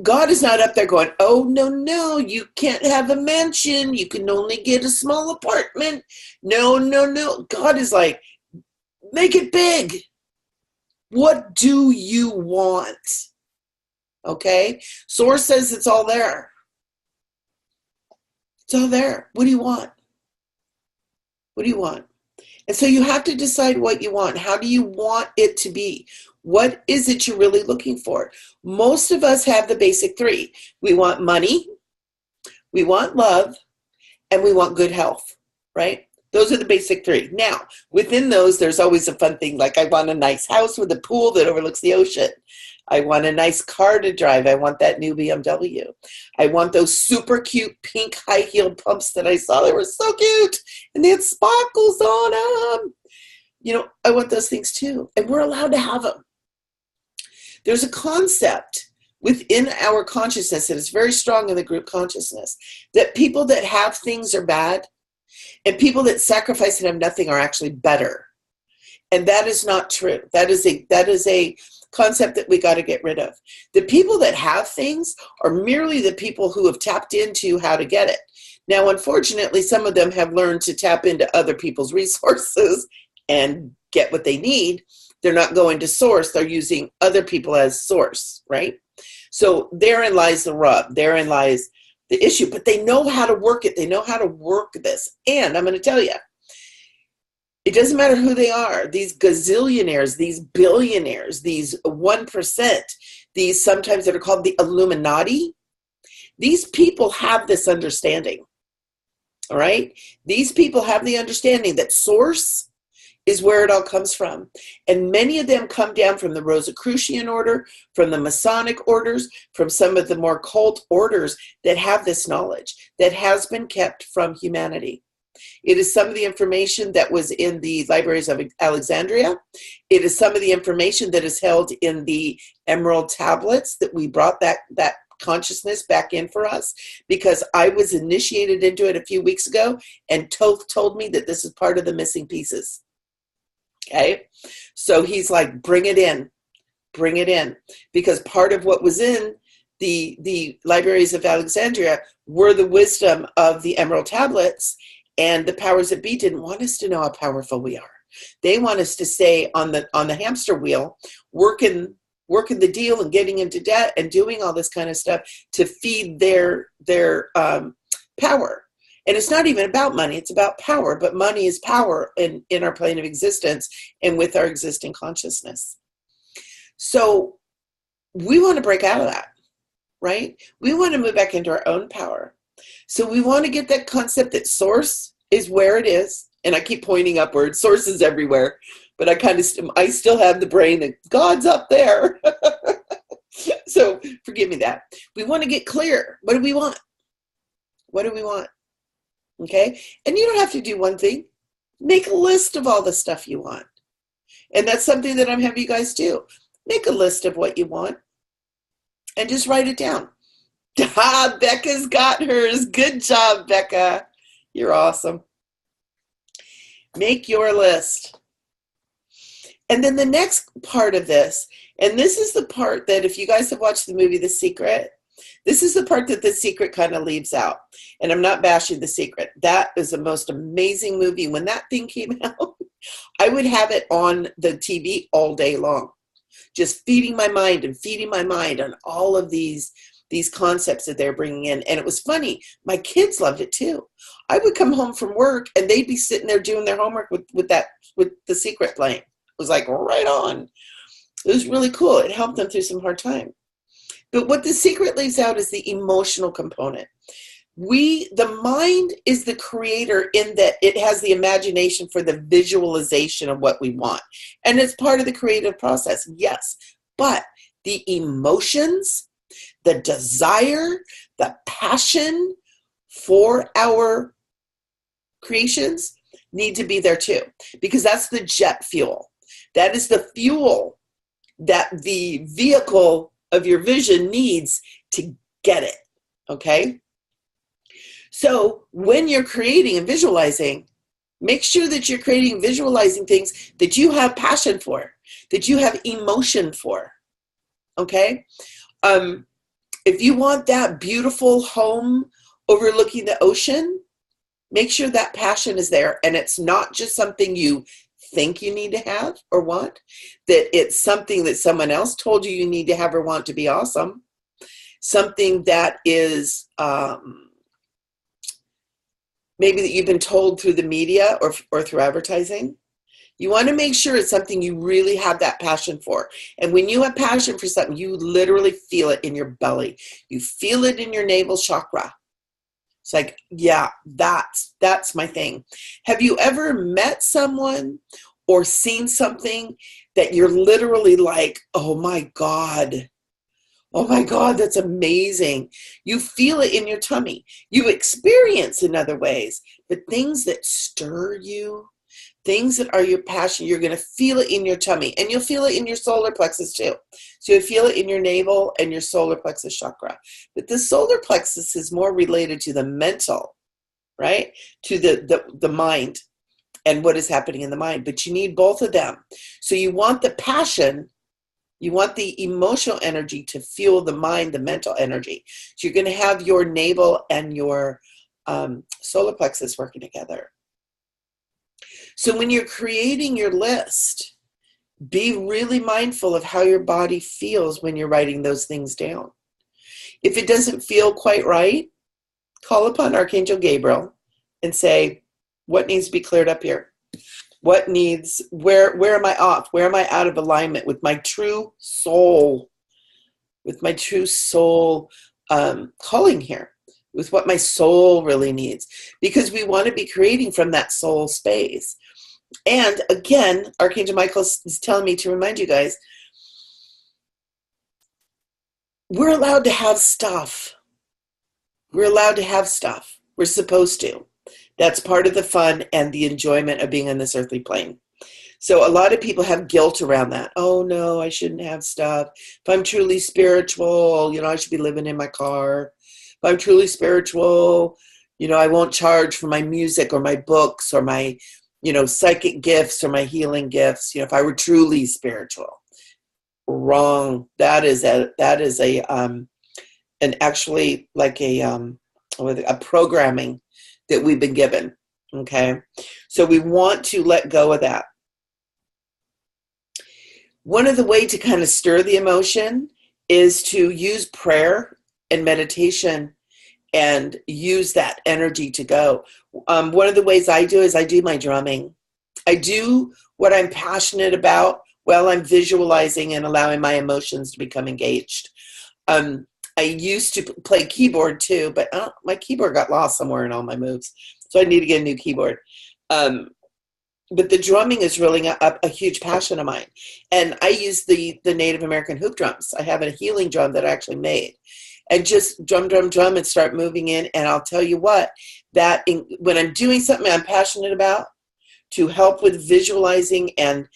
God is not up there going, oh, no, you can't have a mansion. You can only get a small apartment. No. God is like, make it big. What do you want? Okay? Source says it's all there. It's all there. What do you want? What do you want? And so you have to decide what you want. How do you want it to be? What is it you're really looking for? Most of us have the basic three. We want money, we want love, and we want good health, right? Those are the basic three. Now, within those, there's always a fun thing, like I want a nice house with a pool that overlooks the ocean. I want a nice car to drive. I want that new BMW. I want those super cute pink high-heeled pumps that I saw. They were so cute, and they had sparkles on them. You know, I want those things too, and we're allowed to have them. There's a concept within our consciousness that is very strong in the group consciousness, that people that have things are bad, and people that sacrifice and have nothing are actually better. And that is not true. That is a concept that we got to get rid of. The people that have things are merely the people who have tapped into how to get it. Now, unfortunately, some of them have learned to tap into other people's resources and get what they need. They're not going to source. They're using other people as source, right? So therein lies the rub. Therein lies the issue. But they know how to work it. They know how to work this. And I'm going to tell you, it doesn't matter who they are. These gazillionaires, these billionaires, these 1%, these sometimes that are called the Illuminati, these people have this understanding, all right? These people have the understanding that source is where it all comes from. And many of them come down from the Rosicrucian order, from the Masonic orders, from some of the more cult orders that have this knowledge that has been kept from humanity. It is some of the information that was in the libraries of Alexandria. It is some of the information that is held in the Emerald tablets that we brought that consciousness back in for us, because I was initiated into it a few weeks ago, and Toth told me that this is part of the missing pieces. Okay, so he's like, bring it in, because part of what was in the libraries of Alexandria were the wisdom of the Emerald tablets, and the powers that be didn't want us to know how powerful we are. They want us to stay on the hamster wheel, working the deal and getting into debt and doing all this kind of stuff to feed their power. And it's not even about money, it's about power, but money is power in our plane of existence and with our existing consciousness. So we want to break out of that, right? We want to move back into our own power. So we want to get that concept that source is where it is. And I keep pointing upwards, source is everywhere, but I still have the brain that God's up there. So forgive me that. We want to get clear. What do we want? What do we want? Okay, and you don't have to do one thing. Make a list of all the stuff you want. And that's something that I'm having you guys do. Make a list of what you want and just write it down. Becca's got hers. Good job, Becca. You're awesome. Make your list. And then the next part of this, and this is the part that if you guys have watched the movie The Secret, this is the part that The Secret kind of leaves out. And I'm not bashing The Secret. That is the most amazing movie. When that thing came out, I would have it on the TV all day long, just feeding my mind on all of these these concepts that they're bringing in. And it was funny. My kids loved it too. I would come home from work and they'd be sitting there doing their homework with The Secret playing. It was like right on. It was really cool. It helped them through some hard time. But what The Secret lays out is the emotional component. The mind is the creator in that it has the imagination for the visualization of what we want. And it's part of the creative process, yes. But the emotions, the desire, the passion for our creations need to be there too. Because that's the jet fuel. That is the fuel that the vehicle of your vision needs to get it, okay? So when you're creating and visualizing, make sure that you're creating and visualizing things that you have passion for, that you have emotion for, okay? If you want that beautiful home overlooking the ocean, make sure that passion is there, and it's not just something you think you need to have or want, that it's something that someone else told you you need to have or want to be awesome, something that is maybe that you've been told through the media or through advertising. You want to make sure it's something you really have that passion for. And when you have passion for something, you literally feel it in your belly. You feel it in your navel chakra. It's like, yeah, that's my thing. Have you ever met someone or seen something that you're literally like, oh my God, that's amazing. You feel it in your tummy. You experience in other ways, but things that stir you, things that are your passion, you're going to feel it in your tummy, and you'll feel it in your solar plexus too. So you feel it in your navel and your solar plexus chakra. But the solar plexus is more related to the mental, right? To the mind and what is happening in the mind. But you need both of them. So you want the passion, you want the emotional energy to fuel the mind, the mental energy. So you're going to have your navel and your solar plexus working together. So when you're creating your list, be really mindful of how your body feels when you're writing those things down. If it doesn't feel quite right, call upon Archangel Gabriel and say, what needs to be cleared up here? Where am I off? Where am I out of alignment with my true soul? With my true soul calling here, with what my soul really needs. Because we want to be creating from that soul space. And again, Archangel Michael is telling me to remind you guys, we're allowed to have stuff. We're allowed to have stuff. We're supposed to. That's part of the fun and the enjoyment of being on this earthly plane. So a lot of people have guilt around that. Oh no, I shouldn't have stuff. If I'm truly spiritual, I should be living in my car. If I'm truly spiritual, I won't charge for my music or my books or my, psychic gifts or my healing gifts. If I were truly spiritual. Wrong. That is actually like a programming that we've been given. Okay. So we want to let go of that. One of the ways to kind of stir the emotion is to use prayer and meditation and use that energy to go. One of the ways I do is I do my drumming. I do what I'm passionate about while I'm visualizing and allowing my emotions to become engaged. I used to play keyboard too, but my keyboard got lost somewhere in all my moves. So I need to get a new keyboard. But the drumming is really a huge passion of mine. And I use the Native American hoop drums. I have a healing drum that I actually made. And just drum, and start moving in. And I'll tell you what, when I'm doing something I'm passionate about, to help with visualizing and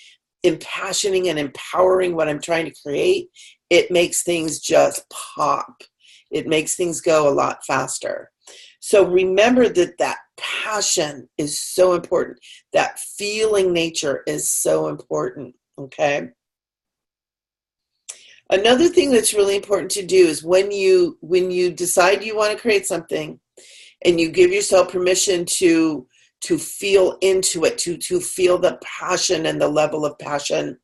impassioning and empowering what I'm trying to create, it makes things just pop. It makes things go a lot faster. So remember that passion is so important. That feeling nature is so important, okay? Another thing that's really important to do is when you decide you want to create something and you give yourself permission to feel into it, to feel the passion and the level of passion,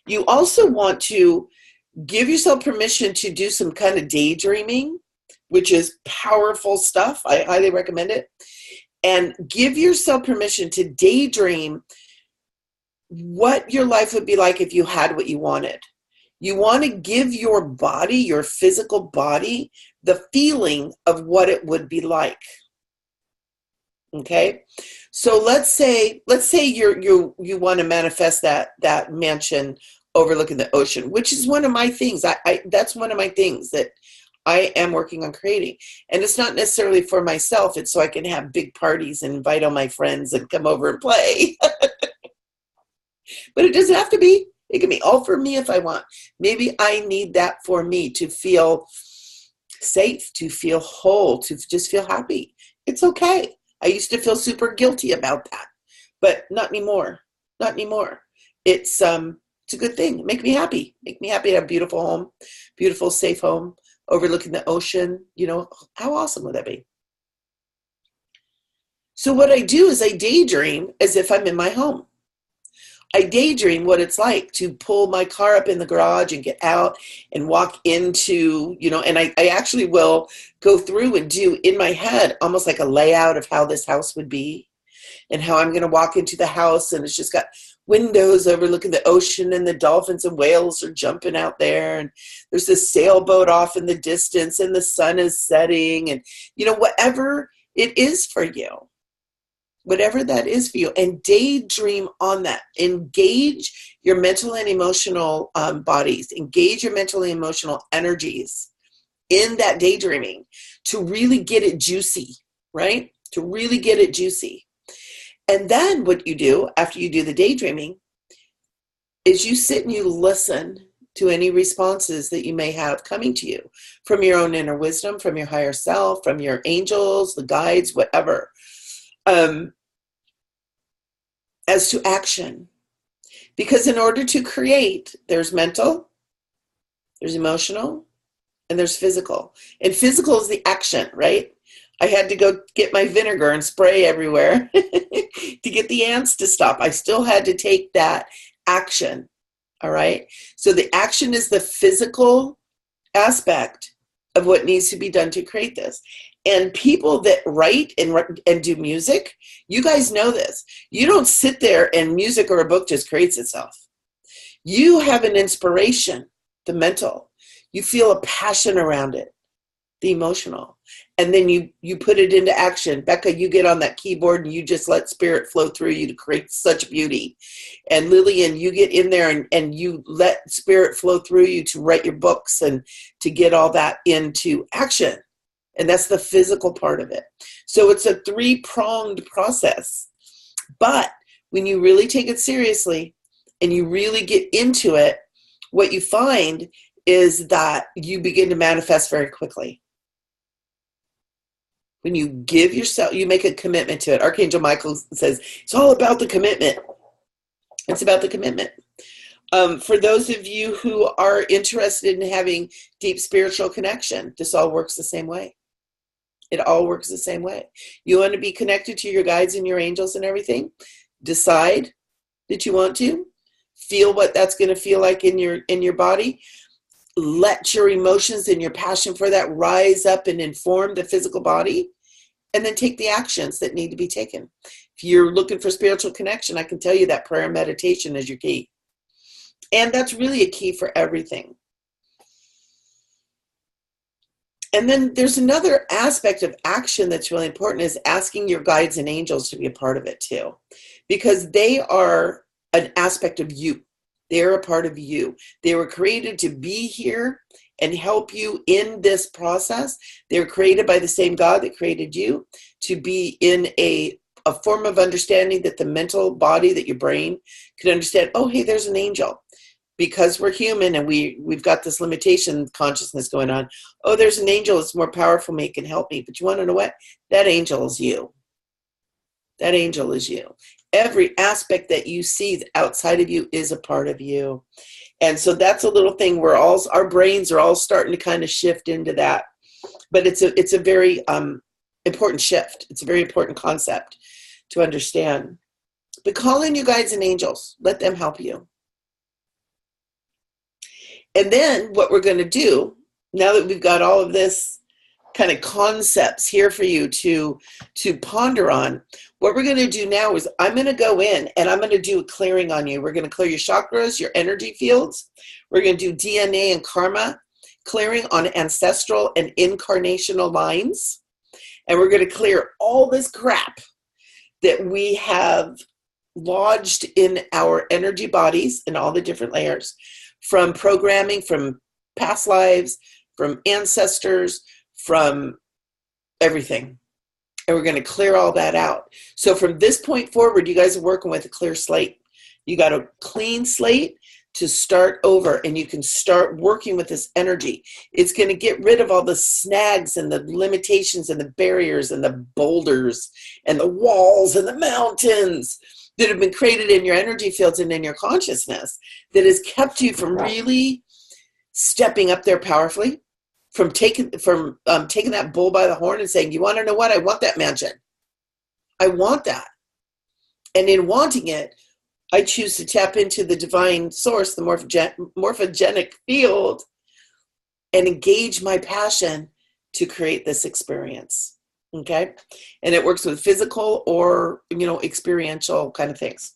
you also want to Give yourself permission to do some kind of daydreaming, which is powerful stuff. I highly recommend it. And give yourself permission to daydream what your life would be like if you had what you wanted. You want to give your body, your physical body, the feeling of what it would be like. Okay? So let's say you want to manifest that mansion overlooking the ocean, which is one of my things. That's one of my things that I am working on creating. And it's not necessarily for myself. It's so I can have big parties and invite all my friends and come over and play. But it doesn't have to be. It can be all for me if I want. Maybe I need that for me to feel safe, to feel whole, to just feel happy. It's okay. I used to feel super guilty about that, but not anymore. Not anymore. It's a good thing. Make me happy. Make me happy to have a beautiful home, beautiful, safe home, overlooking the ocean. You know, how awesome would that be? So what I do is I daydream as if I'm in my home. I daydream what it's like to pull my car up in the garage and get out and walk into, and I actually will go through and do in my head almost like a layout of how this house would be and how I'm going to walk into the house, and it's just got windows overlooking the ocean and the dolphins and whales are jumping out there, and there's this sailboat off in the distance and the sun is setting, and whatever it is for you. Whatever that is for you, and daydream on that. Engage your mental and emotional bodies. Engage your mental and emotional energies in that daydreaming to really get it juicy, right? To really get it juicy. And then what you do after you do the daydreaming is you sit and you listen to any responses that you may have coming to you from your own inner wisdom, from your higher self, from your angels, the guides, whatever. As to action. Because in order to create, there's mental, there's emotional, and there's physical. And physical is the action, right? I had to go get my vinegar and spray everywhere to get the ants to stop. I still had to take that action, all right? So the action is the physical aspect of what needs to be done to create this. And people that write and do music, you guys know this. You don't sit there and music or a book just creates itself. You have an inspiration, the mental. You feel a passion around it, the emotional. And then you put it into action. Becca, you get on that keyboard and you just let spirit flow through you to create such beauty. And Lillian, you get in there and you let spirit flow through you to write your books and to get all that into action. And that's the physical part of it. So it's a three-pronged process. But when you really take it seriously and you really get into it, what you find is that you begin to manifest very quickly. When you give yourself, you make a commitment to it. Archangel Michael says, it's all about the commitment. It's about the commitment. For those of you who are interested in having deep spiritual connection, this all works the same way. It all works the same way. You want to be connected to your guides and your angels and everything. Decide that you want to. Feel what that's going to feel like in your body. Let your emotions and your passion for that rise up and inform the physical body. And then take the actions that need to be taken. If you're looking for spiritual connection, I can tell you that prayer and meditation is your key. And that's really a key for everything. And then there's another aspect of action that's really important, is asking your guides and angels to be a part of it too. Because they are an aspect of you. They're a part of you. They were created to be here and help you in this process. They were created by the same God that created you to be in a form of understanding that the mental body, that your brain can understand, oh, hey, there's an angel. Because we're human and we've got this limitation consciousness going on. Oh, there's an angel that's more powerful than me, can help me. But you want to know what? That angel is you. That angel is you. Every aspect that you see outside of you is a part of you. And so that's a little thing where our brains are all starting to kind of shift into that. But it's a very important shift. It's a very important concept to understand. But call in your guides and angels. Let them help you. And then what we're going to do, now that we've got all of this kind of concepts here for you to ponder on, what we're going to do now is I'm going to go in and I'm going to do a clearing on you. We're going to clear your chakras, your energy fields. We're going to do DNA and karma clearing on ancestral and incarnational lines. And we're going to clear all this crap that we have lodged in our energy bodies in all the different layers, from programming, from past lives, from ancestors, from everything. And we're going to clear all that out. So from this point forward, you guys are working with a clear slate. You got a clean slate to start over, and you can start working with this energy. It's going to get rid of all the snags and the limitations and the barriers and the boulders and the walls and the mountains that have been created in your energy fields and in your consciousness that has kept you from really stepping up there powerfully, from taking that bull by the horn and saying, you want to know what? I want that mansion. I want that. And in wanting it, I choose to tap into the divine source, the morphogenic field, and engage my passion to create this experience. Okay? And it works with physical or, experiential kind of things.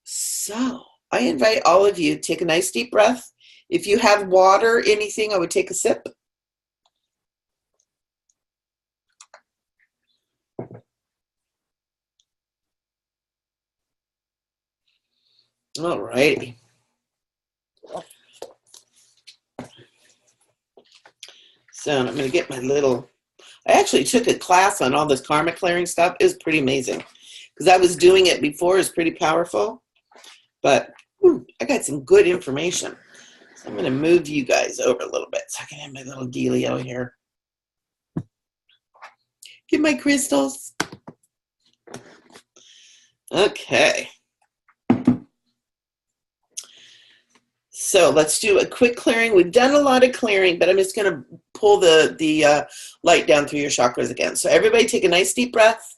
So I invite all of you to take a nice deep breath. If you have water, anything, I would take a sip. All righty. So I'm going to get my little, I actually took a class on all this karma clearing stuff. It was pretty amazing because I was doing it before. It was pretty powerful, but I got some good information. So I'm going to move you guys over a little bit so I can have my little dealio here. Get my crystals. Okay. So let's do a quick clearing. We've done a lot of clearing, but I'm just going to pull the light down through your chakras again. So everybody take a nice deep breath.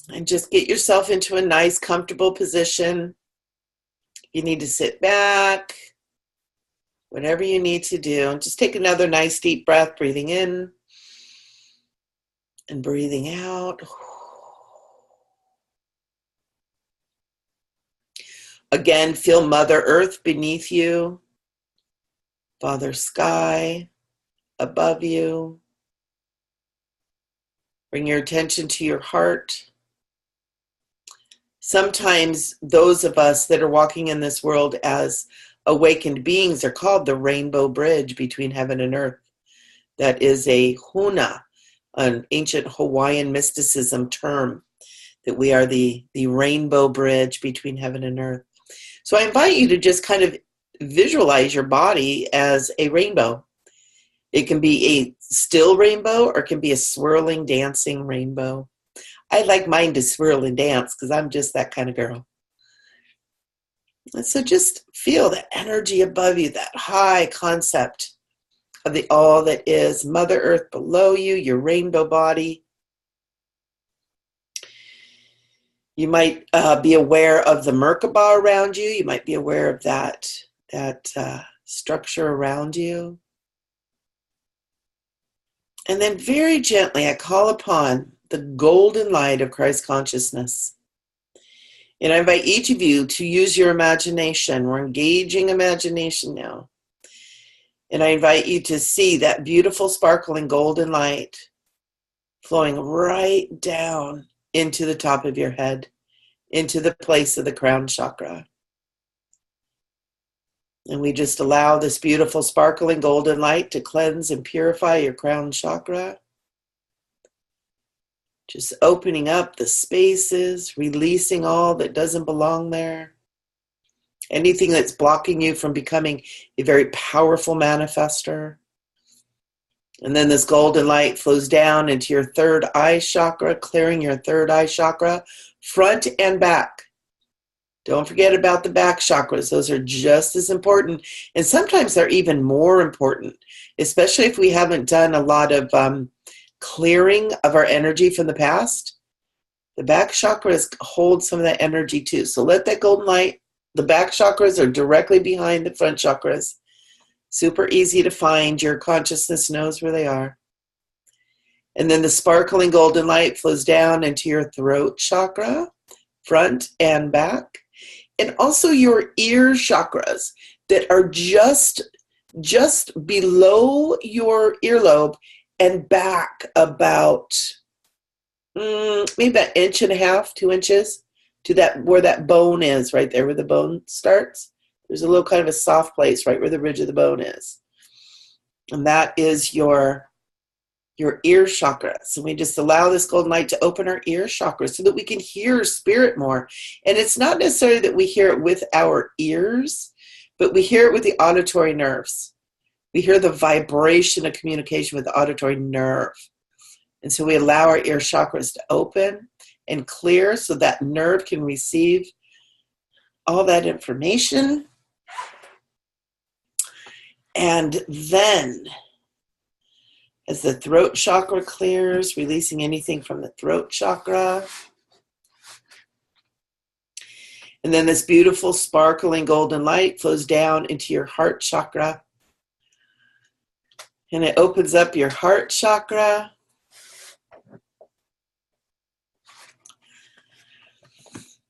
And just get yourself into a nice, comfortable position. You need to sit back. Whatever you need to do. Just take another nice deep breath, breathing in and breathing out. Again, feel Mother Earth beneath you, Father Sky above you. Bring your attention to your heart. Sometimes those of us that are walking in this world as awakened beings are called the rainbow bridge between heaven and earth. That is a huna, an ancient Hawaiian mysticism term, that we are the rainbow bridge between heaven and earth. So I invite you to just kind of visualize your body as a rainbow. It can be a still rainbow or it can be a swirling, dancing rainbow. I like mine to swirl and dance because I'm just that kind of girl. And so just feel the energy above you, that high concept of the all that is, Mother Earth below you, your rainbow body. You might be aware of the Merkaba around you. You might be aware of that structure around you. And then very gently, I call upon the golden light of Christ consciousness. And I invite each of you to use your imagination. We're engaging imagination now. And I invite you to see that beautiful sparkling golden light flowing right down into the top of your head, into the place of the crown chakra. And we just allow this beautiful sparkling golden light to cleanse and purify your crown chakra. Just opening up the spaces, releasing all that doesn't belong there. Anything that's blocking you from becoming a very powerful manifester. And then this golden light flows down into your third eye chakra, clearing your third eye chakra, front and back. Don't forget about the back chakras. Those are just as important. And sometimes they're even more important, especially if we haven't done a lot of clearing of our energy from the past. The back chakras hold some of that energy too. So let that golden light The back chakras are directly behind the front chakras. Super easy to find. Your consciousness knows where they are. And then the sparkling golden light flows down into your throat chakra, front and back. And also your ear chakras that are just below your earlobe and back about maybe about 1.5 inches, 2 inches to that where that bone is, right there where the bone starts. There's a little kind of a soft place right where the ridge of the bone is. And that is your ear chakra. So we just allow this golden light to open our ear chakra so that we can hear spirit more. And it's not necessarily that we hear it with our ears, but we hear it with the auditory nerves. We hear the vibration of communication with the auditory nerve. And so we allow our ear chakras to open and clear so that nerve can receive all that information. And then, as the throat chakra clears, releasing anything from the throat chakra. And then this beautiful sparkling golden light flows down into your heart chakra. And it opens up your heart chakra.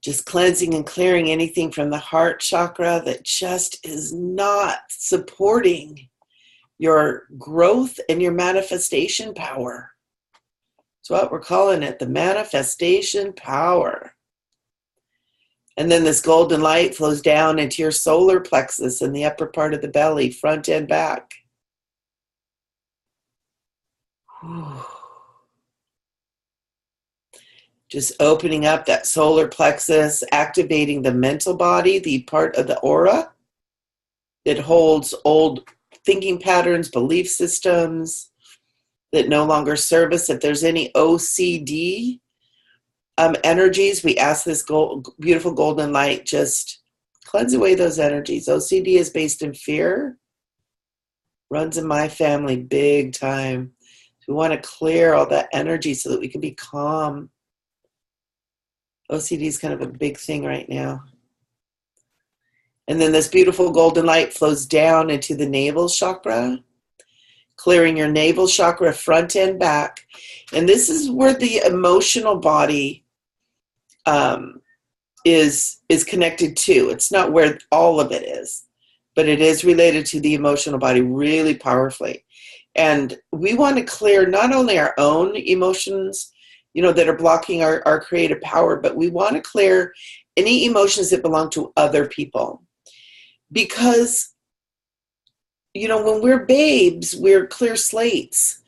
Just cleansing and clearing anything from the heart chakra that just is not supporting your growth and your manifestation power. That's what we're calling it, the manifestation power. And then this golden light flows down into your solar plexus in the upper part of the belly, front and back. Just opening up that solar plexus, activating the mental body, the part of the aura that holds old thinking patterns, belief systems that no longer serve us. If there's any OCD energies, we ask this beautiful golden light just cleanse away those energies. OCD is based in fear, runs in my family big time. We want to clear all that energy so that we can be calm. OCD is kind of a big thing right now. And then this beautiful golden light flows down into the navel chakra, clearing your navel chakra front and back. And this is where the emotional body is connected to. It's not where all of it is, but it is related to the emotional body really powerfully. And we want to clear not only our own emotions, that are blocking our creative power, but we want to clear any emotions that belong to other people. Because, when we're babes, we're clear slates.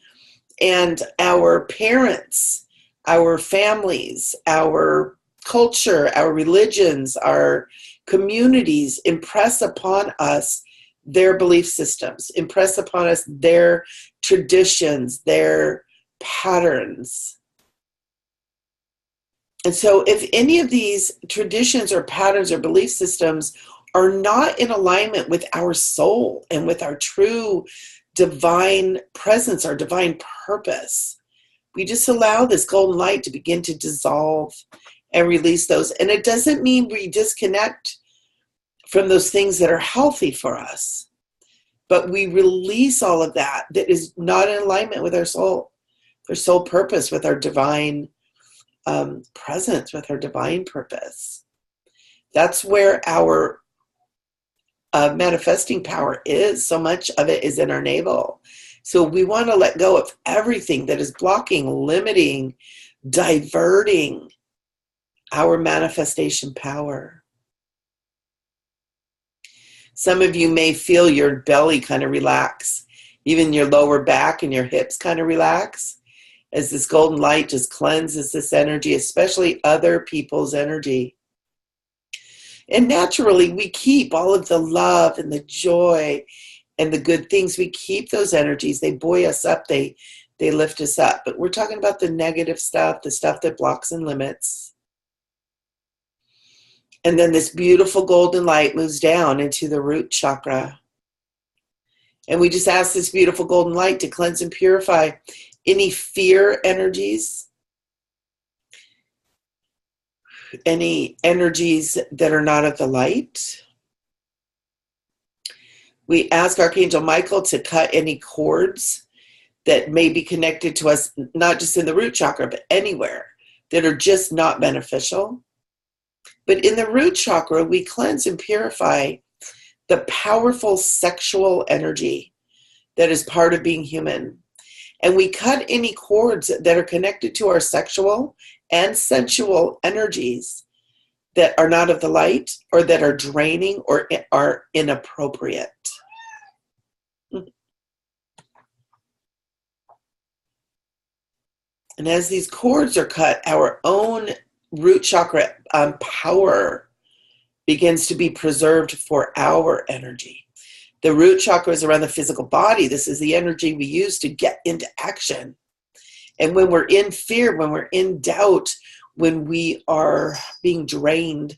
And our parents, our families, our culture, our religions, our communities impress upon us their belief systems, impress upon us their traditions, their patterns. And so if any of these traditions or patterns or belief systems are not in alignment with our soul and with our true divine presence, our divine purpose, we just allow this golden light to begin to dissolve and release those. And it doesn't mean we disconnect from those things that are healthy for us, but we release all of that is not in alignment with our soul purpose, with our divine presence, with our divine purpose. That's where our manifesting power is. So much of it is in our navel. So we want to let go of everything that is blocking, limiting, diverting our manifestation power. Some of you may feel your belly kind of relax, even your lower back and your hips kind of relax, as this golden light just cleanses this energy, especially other people's energy. And naturally, we keep all of the love and the joy and the good things. We keep those energies. They buoy us up. They lift us up. But we're talking about the negative stuff, the stuff that blocks and limits. And then this beautiful golden light moves down into the root chakra. And we just ask this beautiful golden light to cleanse and purify any fear energies, any energies that are not of the light. We ask Archangel Michael to cut any cords that may be connected to us, not just in the root chakra, but anywhere, that are just not beneficial. But in the root chakra, we cleanse and purify the powerful sexual energy that is part of being human. And we cut any cords that are connected to our sexual and sensual energies that are not of the light, or that are draining or are inappropriate. And as these cords are cut, our own root chakra power begins to be preserved for our energy. The root chakra is around the physical body. This is the energy we use to get into action. And when we're in fear, when we're in doubt, when we are being drained,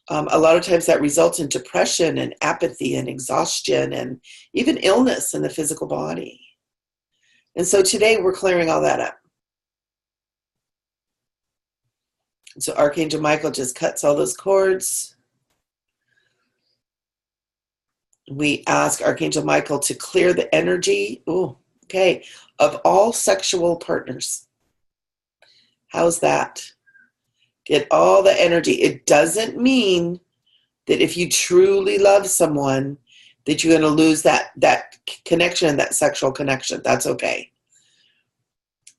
a lot of times that results in depression and apathy and exhaustion and even illness in the physical body. And so today we're clearing all that up. And so Archangel Michael just cuts all those cords. We ask Archangel Michael to clear the energy, of all sexual partners. How's that? Get all the energy. It doesn't mean that if you truly love someone, that you're going to lose that connection, that sexual connection. That's okay.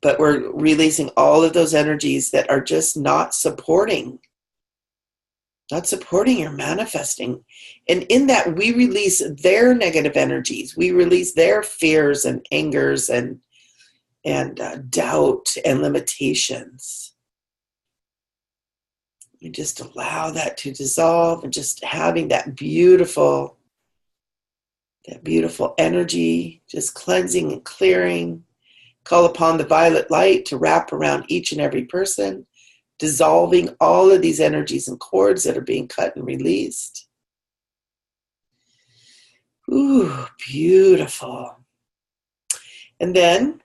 But we're releasing all of those energies that are just not supporting your manifesting. And in that, we release their negative energies. We release their fears and angers and doubt and limitations. We just allow that to dissolve, and just having that beautiful energy, just cleansing and clearing. Call upon the violet light to wrap around each and every person, dissolving all of these energies and cords that are being cut and released. Ooh, beautiful. And then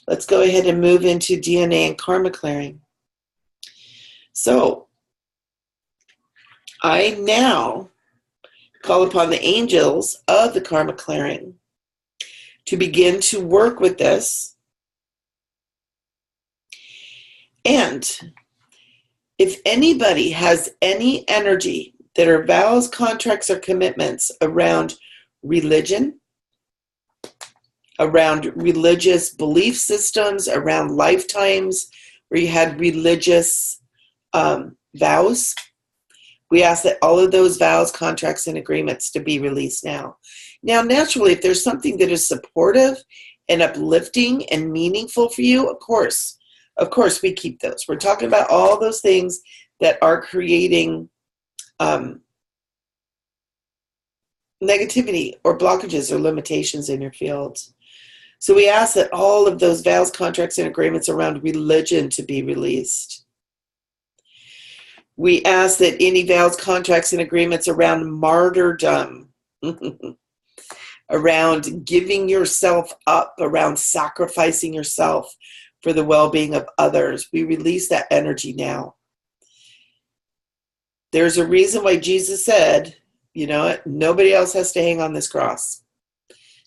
let's go ahead and move into DNA and karma clearing. So I now call upon the angels of the karma clearing to begin to work with this. And if anybody has any energy that are vows, contracts, or commitments around religion, around religious belief systems, around lifetimes where you had religious vows, we ask that all of those vows, contracts, and agreements to be released now. Now, naturally, if there's something that is supportive and uplifting and meaningful for you, of course, we keep those. We're talking about all those things that are creating negativity or blockages or limitations in your fields. So we ask that all of those vows, contracts, and agreements around religion to be released. We ask that any vows, contracts, and agreements around martyrdom, around giving yourself up, around sacrificing yourself for the well-being of others, we release that energy now. There's a reason why Jesus said, nobody else has to hang on this cross.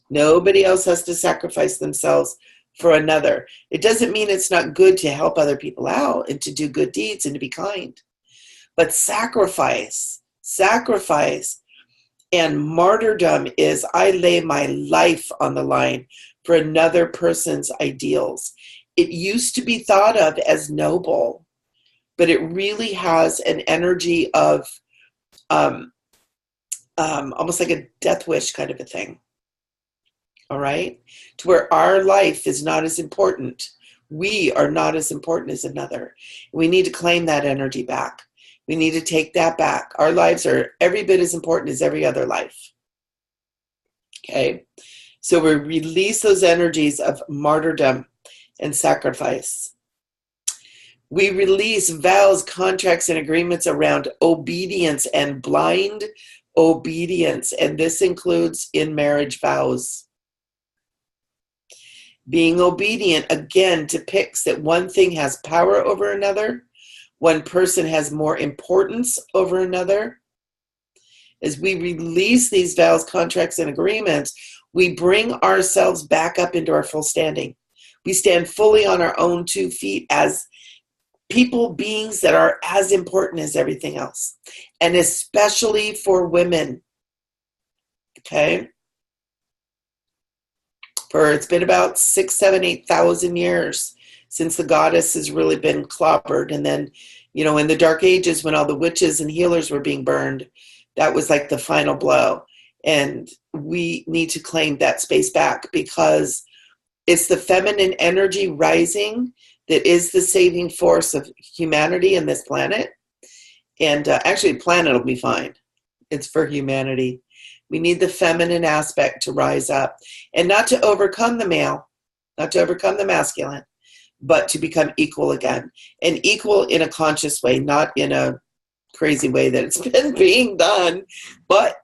Nobody else has to sacrifice themselves for another. It doesn't mean it's not good to help other people out and to do good deeds and to be kind. But sacrifice, and martyrdom is I lay my life on the line for another person's ideals. It used to be thought of as noble, but it really has an energy of almost like a death wish kind of a thing. All right? To where our life is not as important. We are not as important as another. We need to claim that energy back. We need to take that back. Our lives are every bit as important as every other life. Okay? So we release those energies of martyrdom and sacrifice. We release vows, contracts, and agreements around obedience and blind obedience. And this includes in marriage vows. Being obedient, again, depicts that one thing has power over another. one person has more importance over another. As we release these vows, contracts, and agreements, we bring ourselves back up into our full standing. We stand fully on our own 2 feet as people, beings that are as important as everything else. And especially for women. Okay? For it's been about 6, 7, 8,000 years since the goddess has really been clobbered. And then, you know, in the Dark Ages, when all the witches and healers were being burned, that was like the final blow. And we need to claim that space back, because it's the feminine energy rising that is the saving force of humanity and this planet. And actually, the planet will be fine. It's for humanity. We need the feminine aspect to rise up, and not to overcome the male, not to overcome the masculine, but to become equal again, and equal in a conscious way, not in a crazy way that it's been being done. But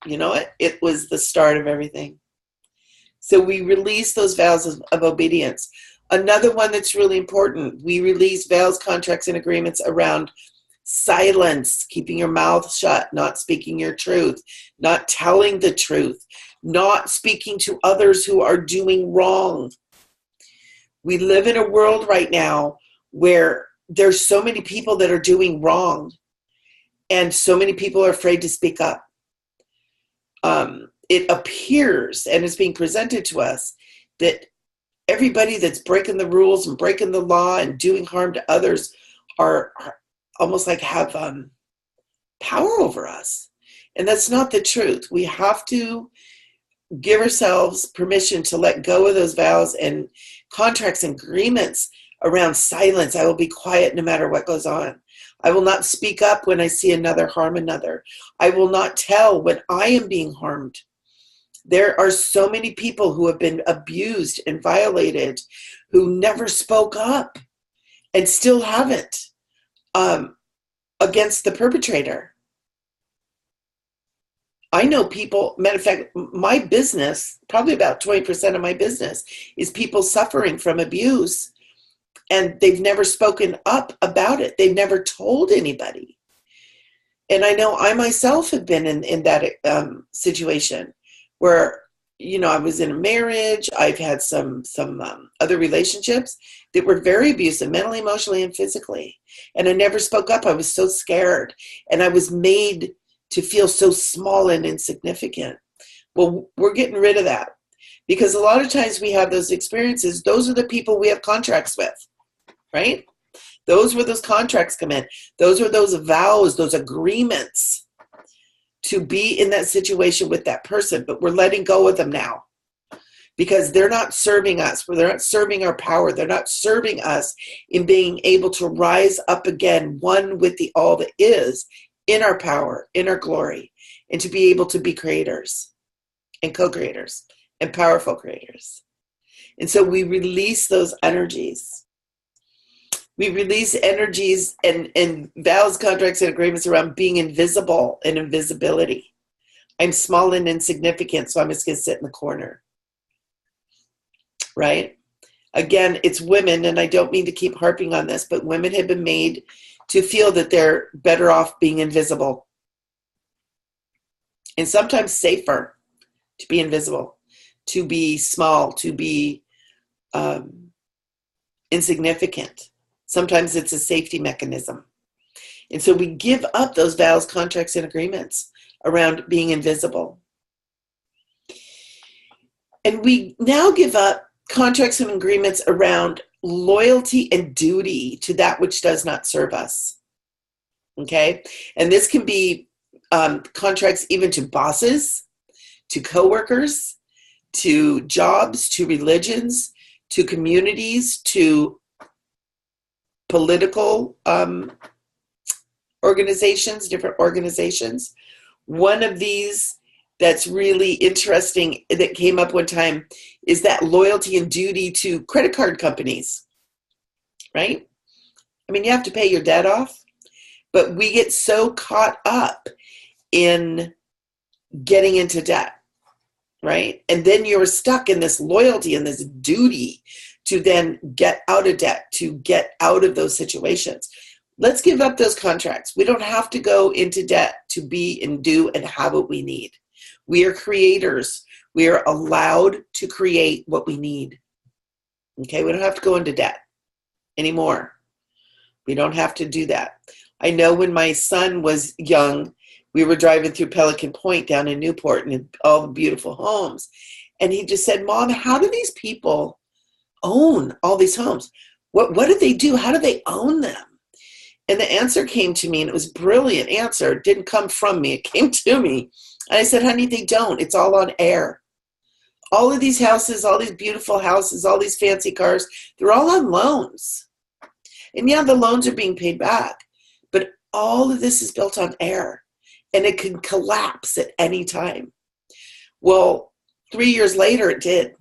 you know what? It was the start of everything. So we release those vows of obedience. Another one that's really important, we release vows, contracts, and agreements around silence, keeping your mouth shut, not speaking your truth, not telling the truth, not speaking to others who are doing wrong. We live in a world right now where there's so many people that are doing wrong, and so many people are afraid to speak up. It appears, and it's being presented to us, that everybody that's breaking the rules and breaking the law and doing harm to others are almost like have power over us. And that's not the truth. We have to give ourselves permission to let go of those vows and contracts and agreements around silence. I will be quiet no matter what goes on. I will not speak up when I see another harm another. I will not tell when I am being harmed. There are so many people who have been abused and violated who never spoke up and still haven't against the perpetrator. I know people, matter of fact, my business, probably about 20% of my business is people suffering from abuse, and they've never spoken up about it. They've never told anybody. And I know I myself have been in that situation where, you know, I was in a marriage. I've had some other relationships that were very abusive, mentally, emotionally, and physically. And I never spoke up. I was so scared. And I was made to feel so small and insignificant. Well, we're getting rid of that, because a lot of times we have those experiences. Those are the people we have contracts with, right? Those where those contracts come in. Those are those vows, those agreements to be in that situation with that person. But we're letting go of them now, because they're not serving us. They're not serving our power. They're not serving us in being able to rise up again, one with the all that is, in our power, in our glory, and to be able to be creators and co-creators and powerful creators. And so we release those energies. We release energies and vows, contracts, and agreements around being invisible and invisibility. I'm small and insignificant, so I'm just going to sit in the corner. Right? Again, it's women, and I don't mean to keep harping on this, but women have been made to feel that they're better off being invisible. And sometimes safer to be invisible, to be small, to be insignificant. Sometimes it's a safety mechanism. And so we give up those vows, contracts, and agreements around being invisible. And we now give up contracts and agreements around loyalty and duty to that which does not serve us. Okay? And this can be contracts even to bosses, to coworkers, to jobs, to religions, to communities, to political organizations, different organizations. One of these that's really interesting that came up one time is that loyalty and duty to credit card companies, right? I mean, you have to pay your debt off, but we get so caught up in getting into debt, right? And then you're stuck in this loyalty and this duty to then get out of debt, to get out of those situations. Let's give up those contracts. We don't have to go into debt to be and do and have what we need. We are creators. We are allowed to create what we need. Okay, we don't have to go into debt anymore. We don't have to do that. I know when my son was young, we were driving through Pelican Point down in Newport and all the beautiful homes. And he just said, Mom, how do these people own all these homes? What do they do? How do they own them? And the answer came to me, and it was a brilliant answer. It didn't come from me. It came to me. And I said, honey, they don't. It's all on air. All of these houses, all these beautiful houses, all these fancy cars, they're all on loans. And yeah, the loans are being paid back. But all of this is built on air. And it can collapse at any time. Well, 3 years later, it did.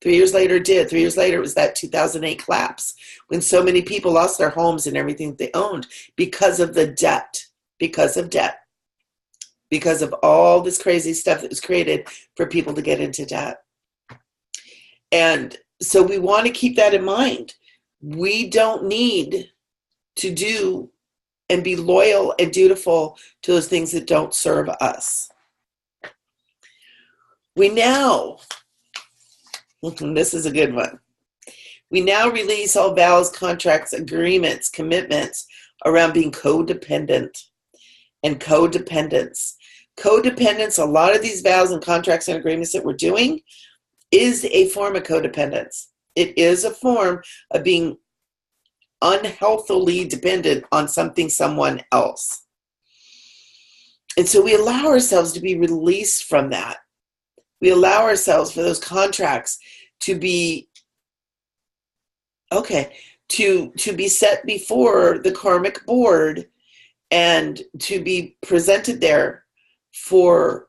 3 years later, it did. 3 years later, it was that 2008 collapse when so many people lost their homes and everything they owned because of the debt, because of debt, because of all this crazy stuff that was created for people to get into debt. And so we want to keep that in mind. We don't need to do and be loyal and dutiful to those things that don't serve us. We now, this is a good one. We now release all vows, contracts, agreements, commitments around being codependent and codependence. Codependence, a lot of these vows and contracts and agreements that we're doing is a form of codependence. It is a form of being unhealthily dependent on something, someone else. And so we allow ourselves to be released from that. We allow ourselves for those contracts to be, to be set before the karmic board and to be presented there for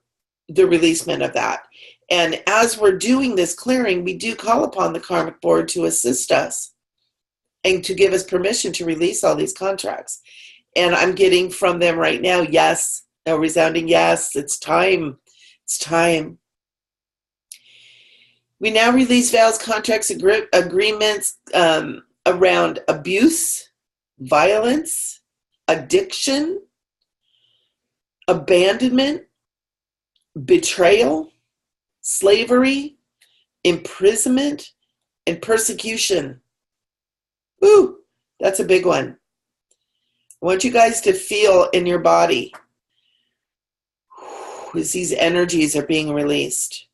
the releasement of that. And as we're doing this clearing, we do call upon the karmic board to assist us and to give us permission to release all these contracts. And I'm getting from them right now, yes, a resounding yes, it's time. It's time. We now release vows, contracts, agreements around abuse, violence, addiction, abandonment, betrayal, slavery, imprisonment, and persecution. Ooh, that's a big one. I want you guys to feel in your body as these energies are being released.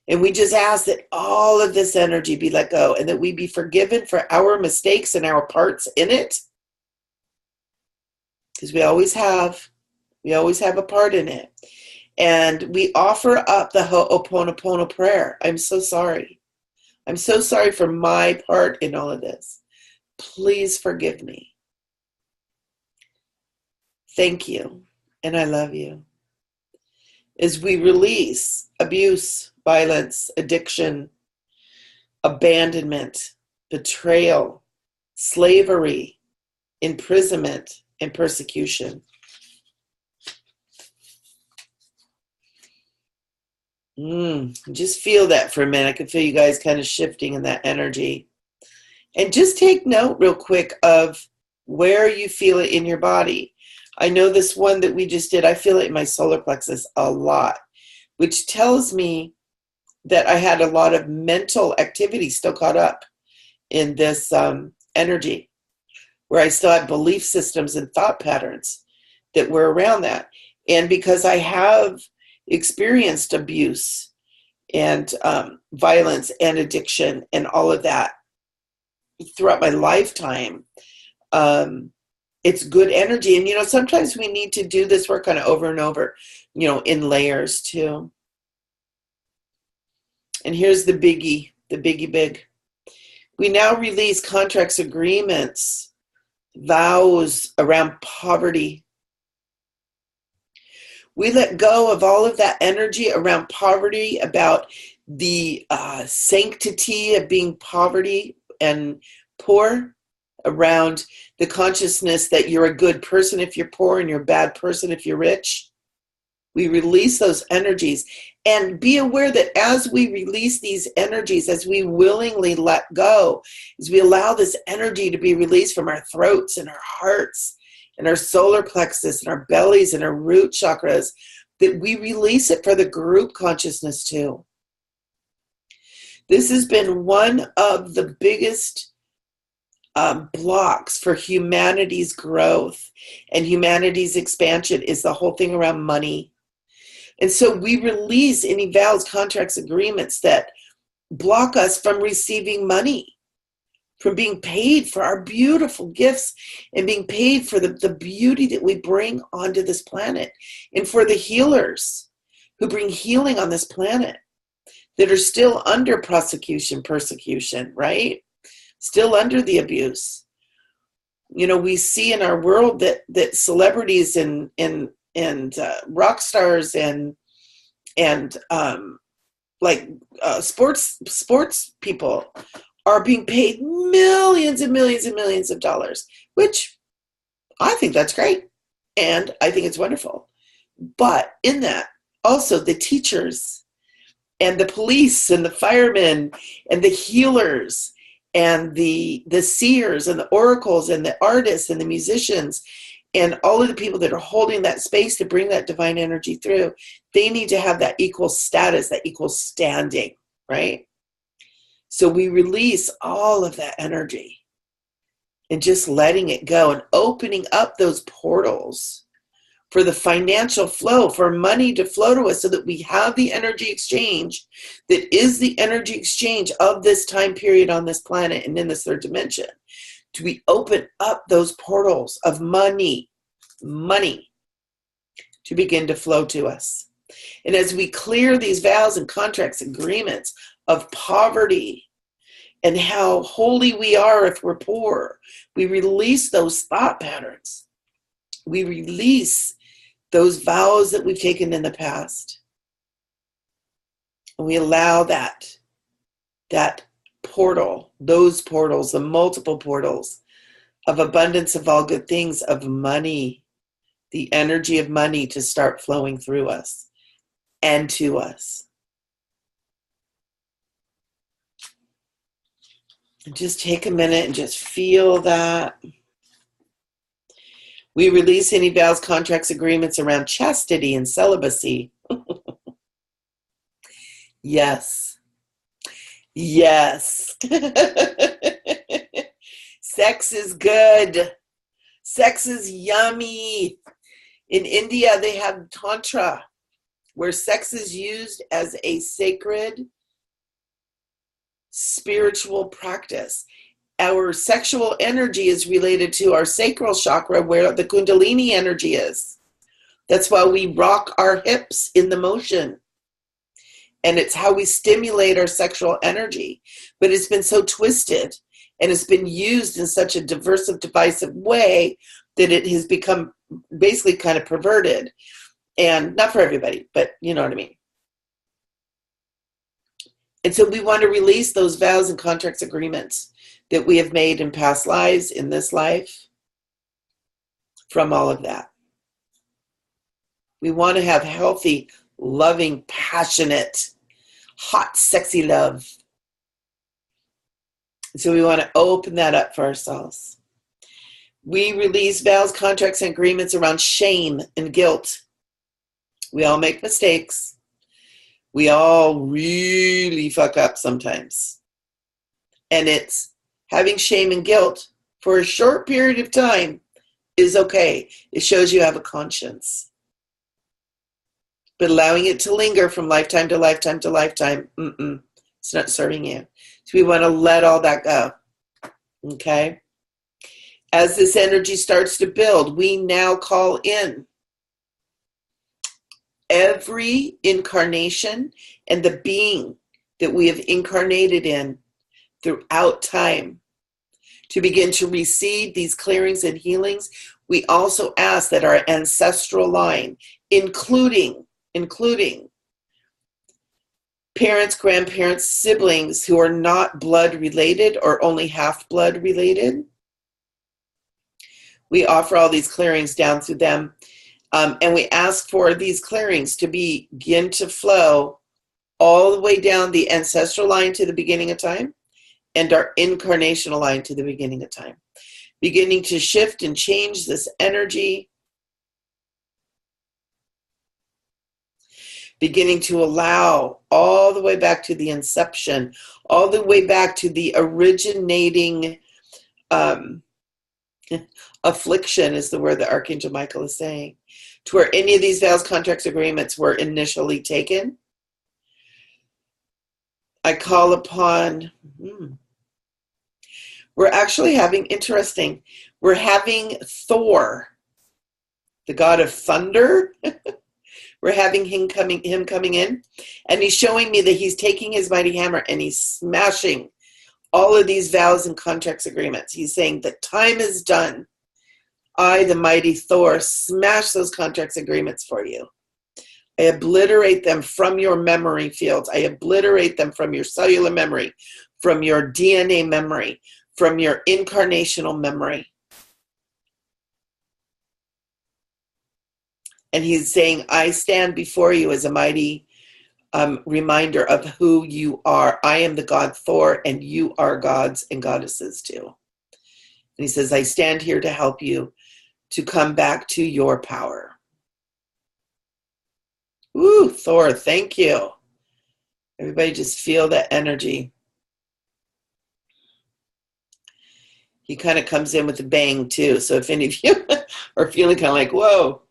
And we just ask that all of this energy be let go and that we be forgiven for our mistakes and our parts in it. Because we always have a part in it. And we offer up the Ho'oponopono prayer. I'm so sorry. I'm so sorry for my part in all of this. Please forgive me. Thank you. And I love you. As we release abuse, violence, addiction, abandonment, betrayal, slavery, imprisonment, and persecution. Just feel that for a minute. I can feel you guys kind of shifting in that energy. And just take note real quick of where you feel it in your body. I know this one that we just did, I feel it in my solar plexus a lot, which tells me that I had a lot of mental activity still caught up in this energy, where I still had belief systems and thought patterns that were around that. And because I have experienced abuse and violence and addiction and all of that throughout my lifetime, it's good energy. And, sometimes we need to do this work kind of over and over, in layers too. And here's the biggie big. We now release contracts, agreements, vows around poverty. We let go of all of that energy around poverty, about the sanctity of being poverty and poor, around the consciousness that you're a good person if you're poor and you're a bad person if you're rich. We release those energies And be aware that as we release these energies, as we willingly let go, as we allow this energy to be released from our throats and our hearts and our solar plexus and our bellies and our root chakras, that we release it for the group consciousness too. This has been one of the biggest blocks for humanity's growth and humanity's expansion, is the whole thing around money. And so we release any vows, contracts, agreements that block us from receiving money, from being paid for our beautiful gifts and being paid for the beauty that we bring onto this planet, and for the healers who bring healing on this planet that are still under persecution, right? Still under the abuse. You know, we see in our world that celebrities and rock stars and sports people are being paid millions and millions and millions of dollars, which I think that's great, and I think it's wonderful. But in that, also the teachers and the police and the firemen and the healers and the seers and the oracles and the artists and the musicians and all of the people that are holding that space to bring that divine energy through, they need to have that equal status, that equal standing, right? So we release all of that energy and just letting it go and opening up those portals for the financial flow, for money to flow to us, so that we have the energy exchange that is the energy exchange of this time period on this planet and in this third dimension. To we open up those portals of money to begin to flow to us. And as we clear these vows and contracts, agreements of poverty and how holy we are if we're poor, we release those thought patterns. We release those vows that we've taken in the past. And we allow that portal, those portals, the multiple portals of abundance of all good things, of money, the energy of money to start flowing through us and to us. And just take a minute and just feel that. We release any vows, contracts, agreements around chastity and celibacy. Yes. Yes. Sex is good. Sex is yummy. In India, they have Tantra, where sex is used as a sacred spiritual practice. Our sexual energy is related to our sacral chakra, where the Kundalini energy is. That's why we rock our hips in the motion. And it's how we stimulate our sexual energy. But it's been so twisted, and it's been used in such a divisive way that it has become basically kind of perverted. And not for everybody, but you know what I mean. And so we want to release those vows and contracts, agreements that we have made in past lives, in this life, from all of that. We want to have healthy, loving, passionate, hot, sexy love. So we want to open that up for ourselves. We release vows, contracts, and agreements around shame and guilt. We all make mistakes. We all really fuck up sometimes. And it's having shame and guilt for a short period of time is okay. It shows you have a conscience. But allowing it to linger from lifetime to lifetime to lifetime, it's not serving you. So we want to let all that go. Okay? As this energy starts to build, we now call in every incarnation and the being that we have incarnated in throughout time to begin to receive these clearings and healings. We also ask that our ancestral line, including parents, grandparents, siblings who are not blood related or only half blood related, we offer all these clearings down through them And we ask for these clearings to begin to flow all the way down the ancestral line to the beginning of time and our incarnational line to the beginning of time. Beginning to shift and change this energy. Beginning to allow all the way back to the inception, all the way back to the originating affliction is the word that Archangel Michael is saying, to where any of these vows, contracts, agreements were initially taken. I call upon, we're actually having, interesting, we're having Thor, the god of thunder. We're having him coming in, and he's showing me that he's taking his mighty hammer and he's smashing all of these vows and contracts, agreements. He's saying the time is done. I, the mighty Thor, smash those contracts, agreements for you. I obliterate them from your memory fields. I obliterate them from your cellular memory, from your DNA memory, from your incarnational memory. And he's saying, I stand before you as a mighty reminder of who you are. I am the god Thor, and you are gods and goddesses too. And he says, I stand here to help you to come back to your power. Ooh, Thor, thank you. Everybody just feel that energy. He kind of comes in with a bang too. So if any of you are feeling kind of like, whoa.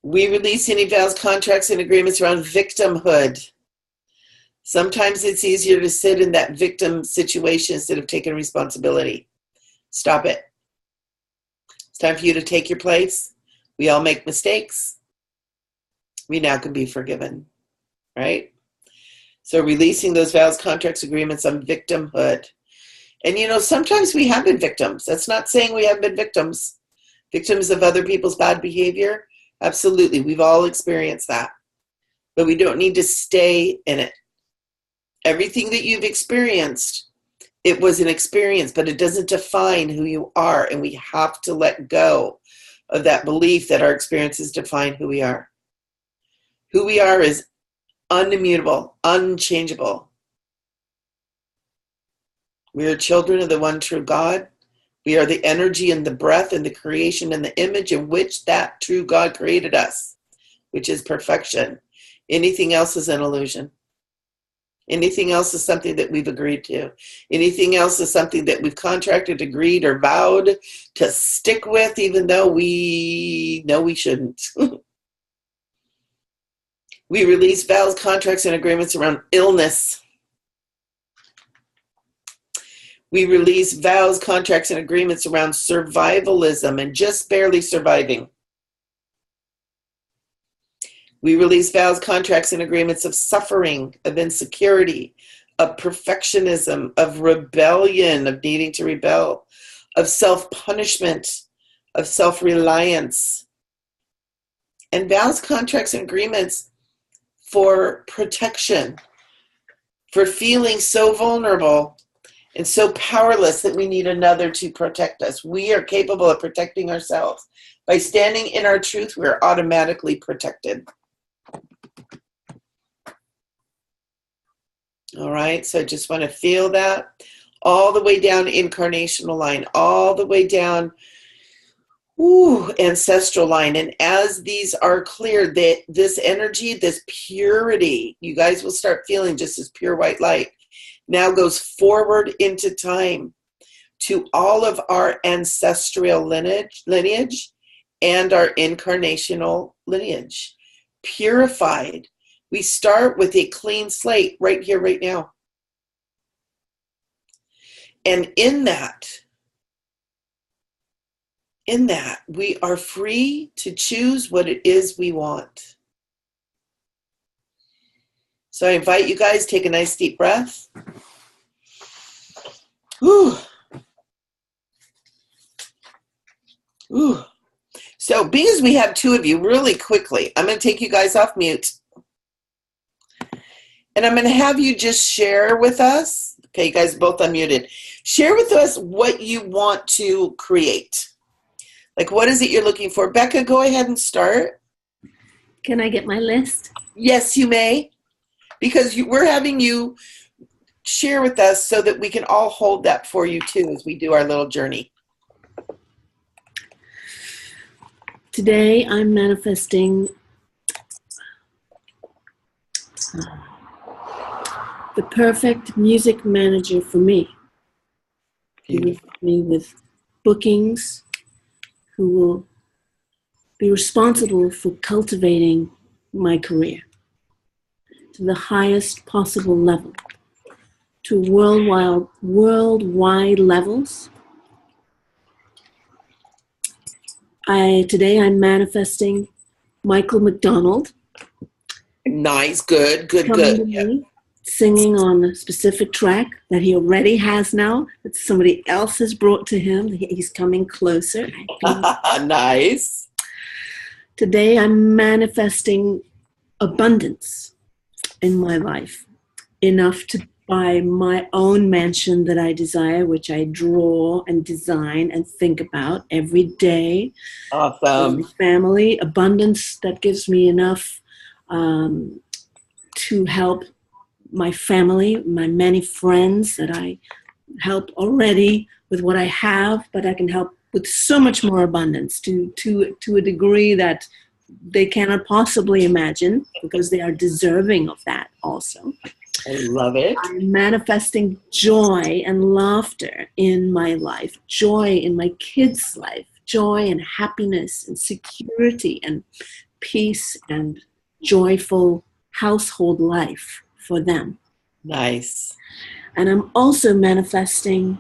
We release any vows, contracts, and agreements around victimhood. Sometimes it's easier to sit in that victim situation instead of taking responsibility. Stop it. It's time for you to take your place. We all make mistakes. We now can be forgiven, right? So releasing those vows, contracts, agreements on victimhood. And sometimes we have been victims. That's not saying we haven't been victims. Victims of other people's bad behavior. Absolutely. We've all experienced that. But we don't need to stay in it. Everything that you've experienced, it was an experience, but it doesn't define who you are. And we have to let go of that belief that our experiences define who we are. Who we are is unimmutable, unchangeable. We are children of the one true God. We are the energy and the breath and the creation and the image in which that true God created us, which is perfection. Anything else is an illusion. Anything else is something that we've agreed to. Anything else is something that we've contracted, agreed, or vowed to stick with, even though we know we shouldn't. We release vows, contracts, and agreements around illness. We release vows, contracts, and agreements around survivalism and just barely surviving. We release vows, contracts, and agreements of suffering, of insecurity, of perfectionism, of rebellion, of needing to rebel, of self-punishment, of self-reliance. And vows, contracts, and agreements for protection, for feeling so vulnerable and so powerless that we need another to protect us. We are capable of protecting ourselves. By standing in our truth, we're automatically protected. All right, so I just want to feel that all the way down incarnational line, all the way down ancestral line. And as these are cleared, this energy, this purity, you guys will start feeling just as pure white light, now goes forward into time to all of our ancestral lineage and our incarnational lineage. Purified. We start with a clean slate right here, right now. And in that, we are free to choose what it is we want. So I invite you guys, take a nice deep breath. Ooh. Ooh. So being as we have two of you, really quickly, I'm going to take you guys off mute. And I'm going to have you just share with us. Okay, you guys both unmuted. Share with us what you want to create. Like, what is it you're looking for? Becca, go ahead and start.
Can I get my list?
Yes, you may, because we're having you share with us so that we can all hold that for you too as we do our little journey.
Today I'm manifesting the perfect music manager for me.
Beautiful.
Me with bookings, who will be responsible for cultivating my career to the highest possible level, to worldwide levels. Today I'm manifesting Michael McDonald.
Nice, good.
Coming to
Yep.
me, singing on a specific track that he already has now, that somebody else has brought to him. He's coming closer.
Nice.
Today I'm manifesting abundance in my life, enough to buy my own mansion that I desire, which I draw and design and think about every day.
Awesome.
Family, abundance that gives me enough to help my family, my many friends that I help already with what I have, but I can help with so much more abundance to a degree that they cannot possibly imagine, because they are deserving of that also.
I love it.
I'm manifesting joy and laughter in my life, joy in my kids' life, joy and happiness and security and peace and joyful household life for them.
Nice.
And I'm also manifesting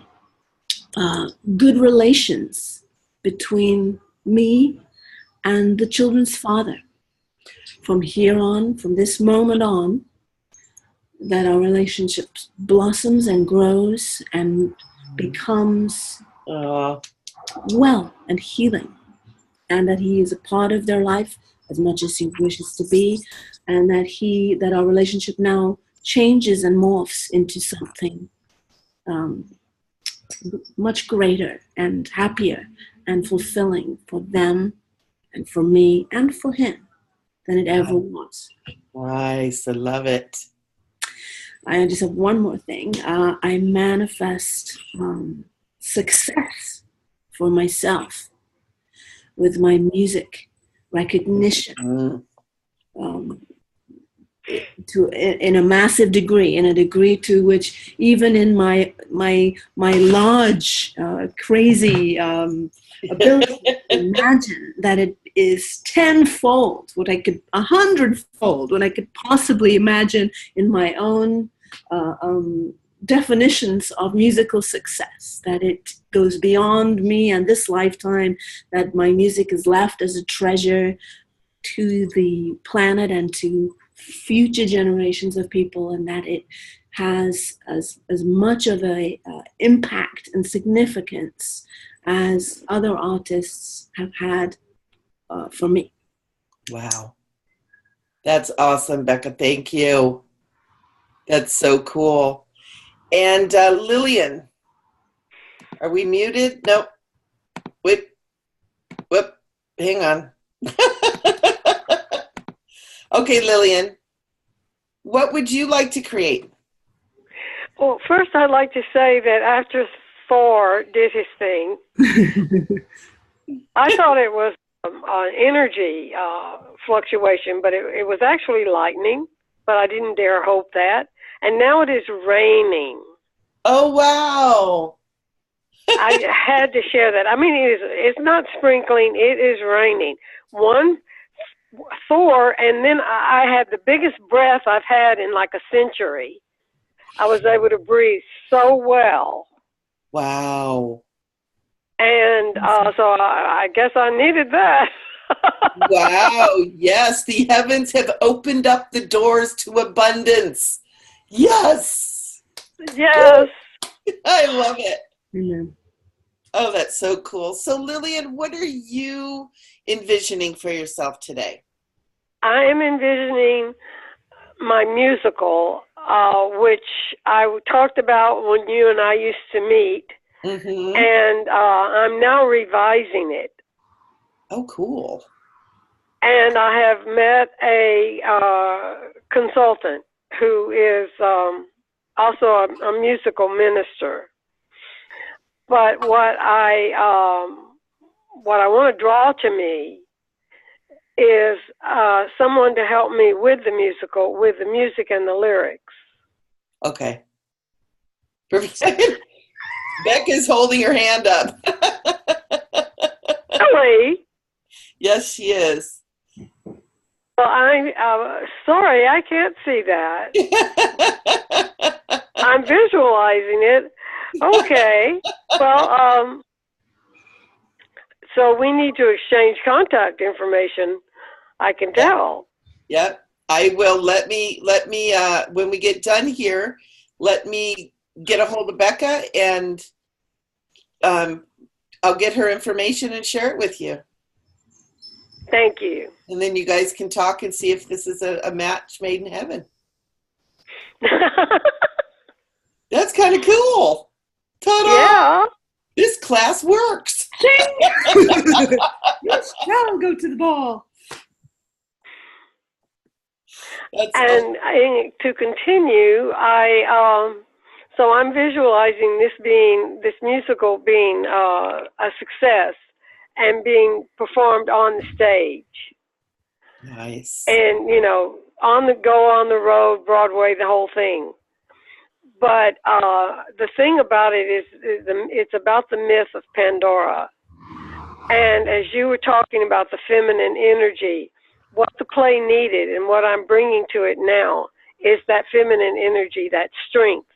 good relations between me and the children's father. From here on, from this moment on, that our relationship blossoms and grows and becomes well and healing, and that he is a part of their life as much as he wishes to be, and that our relationship now changes and morphs into something much greater and happier and fulfilling for them and for me and for him than it ever was.
Nice. I love it.
I just have one more thing. I manifest success for myself with my music, recognition, in a massive degree, in a degree to which even in my large, crazy ability to imagine that it is tenfold what I could, 100-fold what I could possibly imagine in my own definitions of musical success, that it goes beyond me and this lifetime, that my music is left as a treasure to the planet and to future generations of people, and that it has as much of a impact and significance as other artists have had for me.
Wow. That's awesome, Becca. Thank you. That's so cool. And Lillian, are we muted? Nope. Whoop. Hang on. Okay, Lillian, what would you like to create?
Well, first I'd like to say that after Thor did his thing, I thought it was an energy fluctuation, but it was actually lightning, but I didn't dare hope that. And now it is raining.
Oh, wow.
I had to share that. I mean, it's not sprinkling, it is raining. One, Thor, and then I had the biggest breath I've had in like a century. I was able to breathe so well.
Wow.
And so I guess I needed that.
Wow. Yes, the heavens have opened up the doors to abundance. Yes.
Yes.
I love it.
Amen.
Oh, that's so cool. So, Lillian, what are you envisioning for yourself today?
I am envisioning my musical, which I talked about when you and I used to meet.
Mm-hmm.
And I'm now revising it.
Oh, cool.
And I have met a consultant who is also a musical minister. But what I want to draw to me is someone to help me with the musical, with the music and the lyrics.
Okay. Perfect. Becca's holding her hand up.
Really?
Yes, she is.
Well, I'm sorry, I can't see that. I'm visualizing it. Okay. Well, so we need to exchange contact information. I can tell.
Yep. I will. Let me, when we get done here, let me get a hold of Becca, and I'll get her information and share it with you.
Thank you.
And then you guys can talk and see if this is a match made in heaven. That's kind of cool. Ta-da!
Yeah.
This class works.
Yes, shall go to the ball.
And to continue, so I'm visualizing this musical being a success and being performed on the stage.
Nice.
And on the road, Broadway, the whole thing. But the thing about it is it's about the myth of Pandora. And as you were talking about the feminine energy, what the play needed and what I'm bringing to it now is that feminine energy, that strength,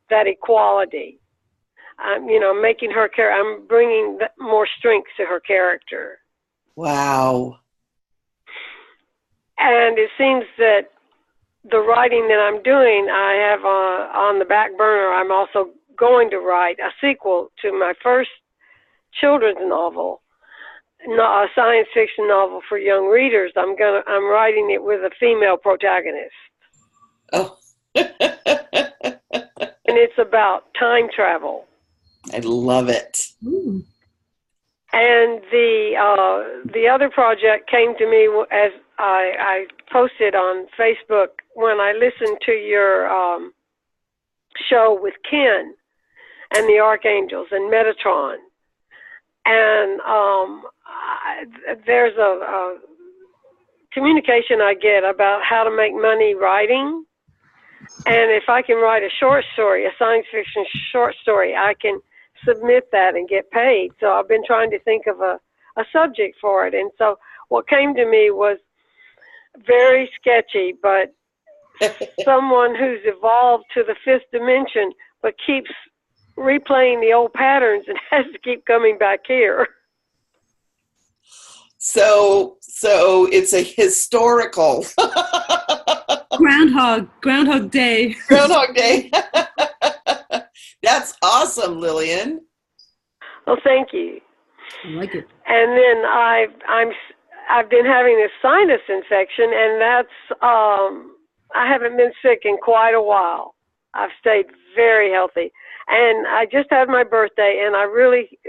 that equality. I'm making her I'm bringing more strength to her character.
Wow.
And it seems that the writing that I'm doing, I have on the back burner. I'm also going to write a sequel to my first children's novel, a science fiction novel for young readers. I'm writing it with a female protagonist.
Oh.
And it's about time travel.
I love it.
Ooh.
And the other project came to me as I posted on Facebook when I listened to your show with Ken and the Archangels and Metatron. And there's a communication I get about how to make money writing. And if I can write a short story, a science fiction short story, I can submit that and get paid. So I've been trying to think of a subject for it. And so what came to me was very sketchy, but someone who's evolved to the fifth dimension, but keeps replaying the old patterns and has to keep coming back here.
So it's a historical
Groundhog Day.
Groundhog Day. That's awesome, Lillian.
Well, thank you.
I like it.
And then I've been having a sinus infection, and that's I haven't been sick in quite a while. I've stayed very healthy, and I just had my birthday, and I really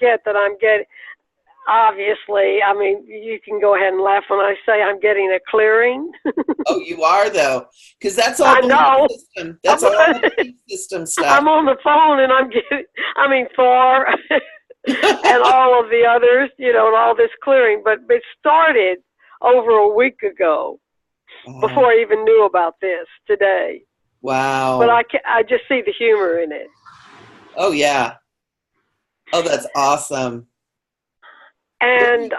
get that I'm getting. Obviously, I mean, you can go ahead and laugh when I say I'm getting a clearing.
Oh, you are, though, because that's all
I know.
system. That's all belief system stuff.
I'm on the phone, and I'm getting. I mean, Thor and all of the others, and all this clearing. But it started over a week ago, before I even knew about this today.
Wow.
But I just see the humor in it.
Oh, yeah. Oh, that's awesome.
And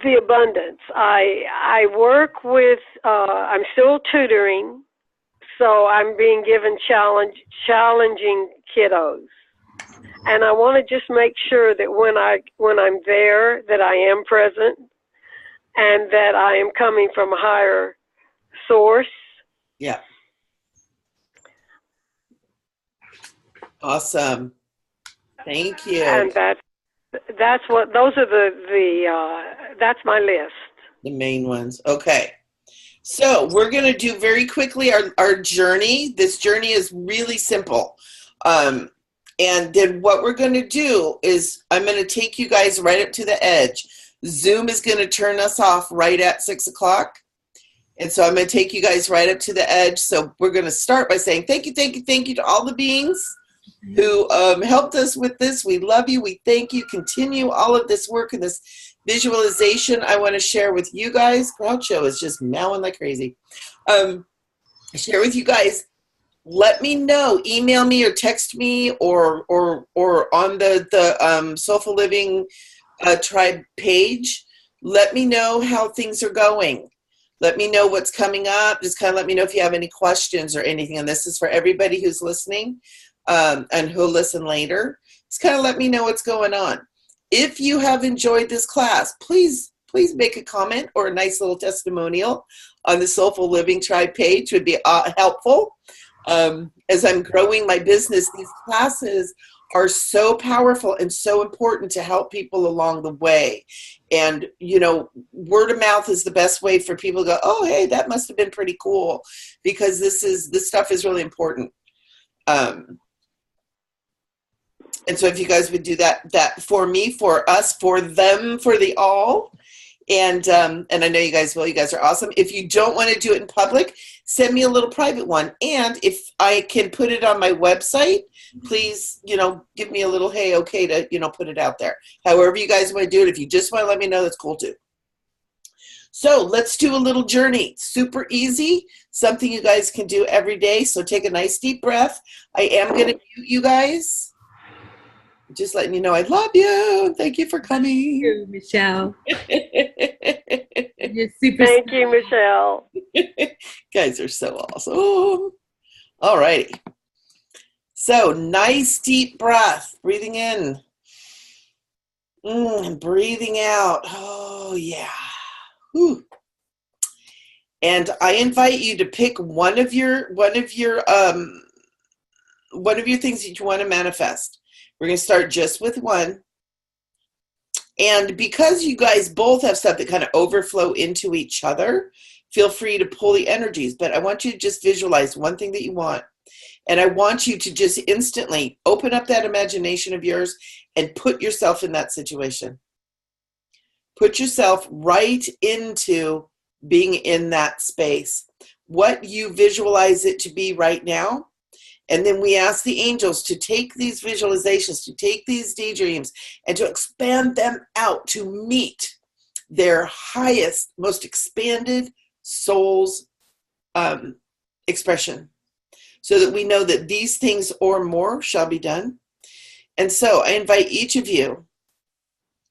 the abundance. I work with, I'm still tutoring, so I'm being given challenging kiddos. And I want to just make sure that when I'm there, that I am present and that I am coming from a higher source.
Yeah. Awesome. Thank you.
And that's what, those are that's my list.
The main ones. Okay. So we're going to do very quickly our journey. This journey is really simple. And then what we're going to do is I'm going to take you guys right up to the edge. Zoom is going to turn us off right at 6 o'clock. And so I'm going to take you guys right up to the edge. So we're going to start by saying thank you, thank you, thank you to all the beings who helped us with this. We love you. We thank you. Continue all of this work and this visualization I want to share with you guys. Groucho is just meowing like crazy. Share with you guys. Let me know. Email me or text me or on the Soulful Living Tribe page. Let me know how things are going. Let me know what's coming up. Just kind of let me know if you have any questions or anything. And this is for everybody who's listening and who'll listen later. Just kind of let me know what's going on. If you have enjoyed this class, please make a comment or a nice little testimonial on the Soulful Living Tribe page. Would be helpful. As I'm growing my business, these classes are so powerful and so important to help people along the way. And, word of mouth is the best way for people to go, oh, hey, that must have been pretty cool, because this stuff is really important. And so if you guys would do that for me, for us, for them, for the all. And I know you guys will. You guys are awesome. If you don't want to do it in public, send me a little private one. And if I can put it on my website, please, give me a little, hey, okay to, put it out there. However you guys want to do it. If you just want to let me know, that's cool too. So let's do a little journey. Super easy. Something you guys can do every day. So take a nice deep breath. I am going to mute you guys. Just letting you know I love you. Thank you for coming.
Thank you, Michelle. You're super.
Thank you, Michelle.
Guys are so awesome. All righty. So nice deep breath. Breathing in. And breathing out. Oh yeah. Whew. And I invite you to pick one of your things that you want to manifest. We're going to start just with one. And because you guys both have stuff that kind of overflow into each other, feel free to pull the energies. But I want you to just visualize one thing that you want. And I want you to just instantly open up that imagination of yours and put yourself in that situation. Put yourself right into being in that space. What you visualize it to be right now. And then we ask the angels to take these visualizations, to take these daydreams, and to expand them out to meet their highest, most expanded soul's expression, so that we know that these things or more shall be done. And so I invite each of you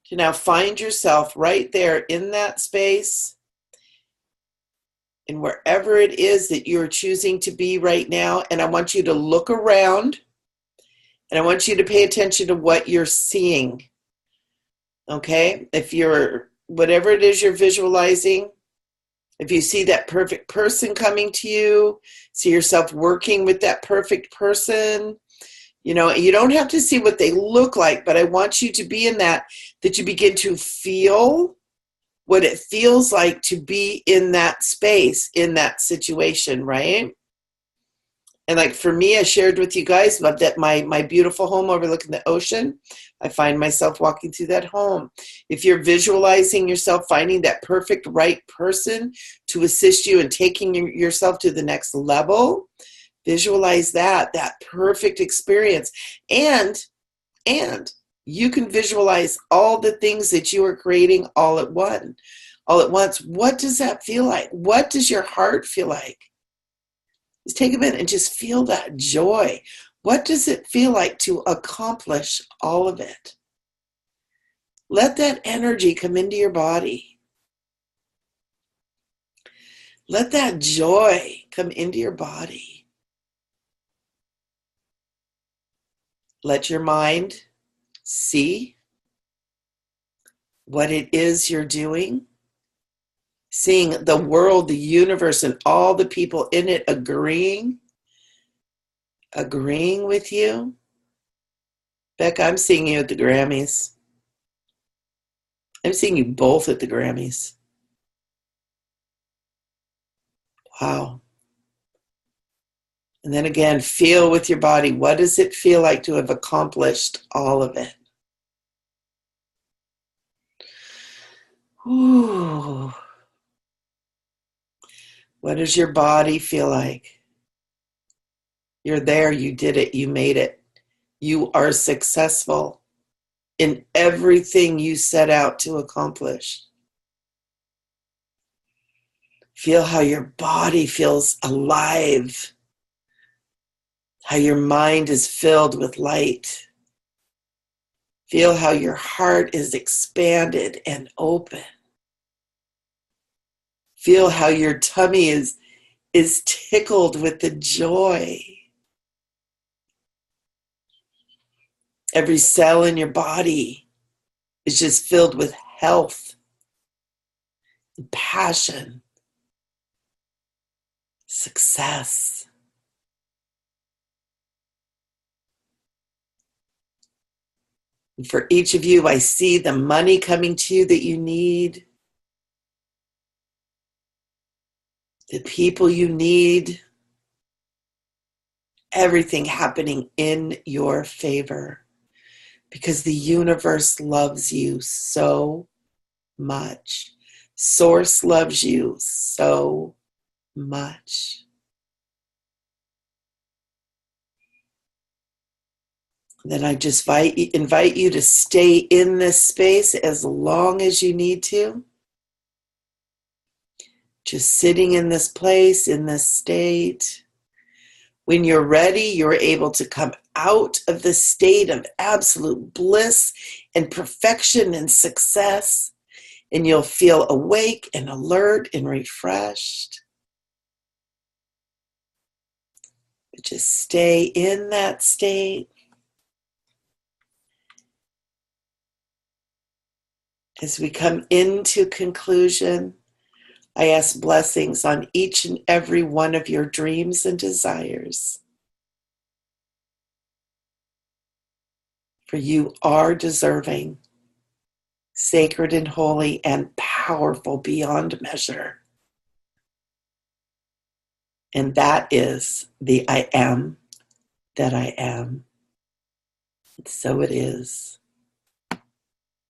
to now find yourself right there in that space, and wherever it is that you're choosing to be right now. And I want you to look around, and I want you to pay attention to what you're seeing. Okay? If you're, whatever it is you're visualizing, if you see that perfect person coming to you, see yourself working with that perfect person, you don't have to see what they look like, but I want you to be in that you begin to feel what it feels like to be in that space, in that situation, right? And like for me, I shared with you guys about that my beautiful home overlooking the ocean. I find myself walking through that home. If you're visualizing yourself finding that perfect right person to assist you in taking yourself to the next level, visualize that perfect experience. And you can visualize all the things that you are creating all at once. What does that feel like? What does your heart feel like? Just take a minute and just feel that joy. What does it feel like to accomplish all of it? Let that energy come into your body. Let that joy come into your body. Let your mind see what it is you're doing, seeing the world, the universe, and all the people in it agreeing with you. Beck, I'm seeing you at the Grammys. I'm seeing you both at the Grammys. Wow. And then again, feel with your body. What does it feel like to have accomplished all of it? Ooh. What does your body feel like? You're there, you did it, you made it. You are successful in everything you set out to accomplish. Feel how your body feels alive, how your mind is filled with light. Feel how your heart is expanded and open. Feel how your tummy is tickled with the joy. Every cell in your body is just filled with health and passion, success. And for each of you, I see the money coming to you that you need, the people you need, everything happening in your favor, because the universe loves you so much. Source loves you so much. Then I just invite you to stay in this space as long as you need to. Just sitting in this place, in this state. When you're ready, you're able to come out of the state of absolute bliss and perfection and success, and you'll feel awake and alert and refreshed. But just stay in that state. As we come into conclusion, I ask blessings on each and every one of your dreams and desires. For you are deserving, sacred and holy, and powerful beyond measure. And that is the I am that I am. And so it is.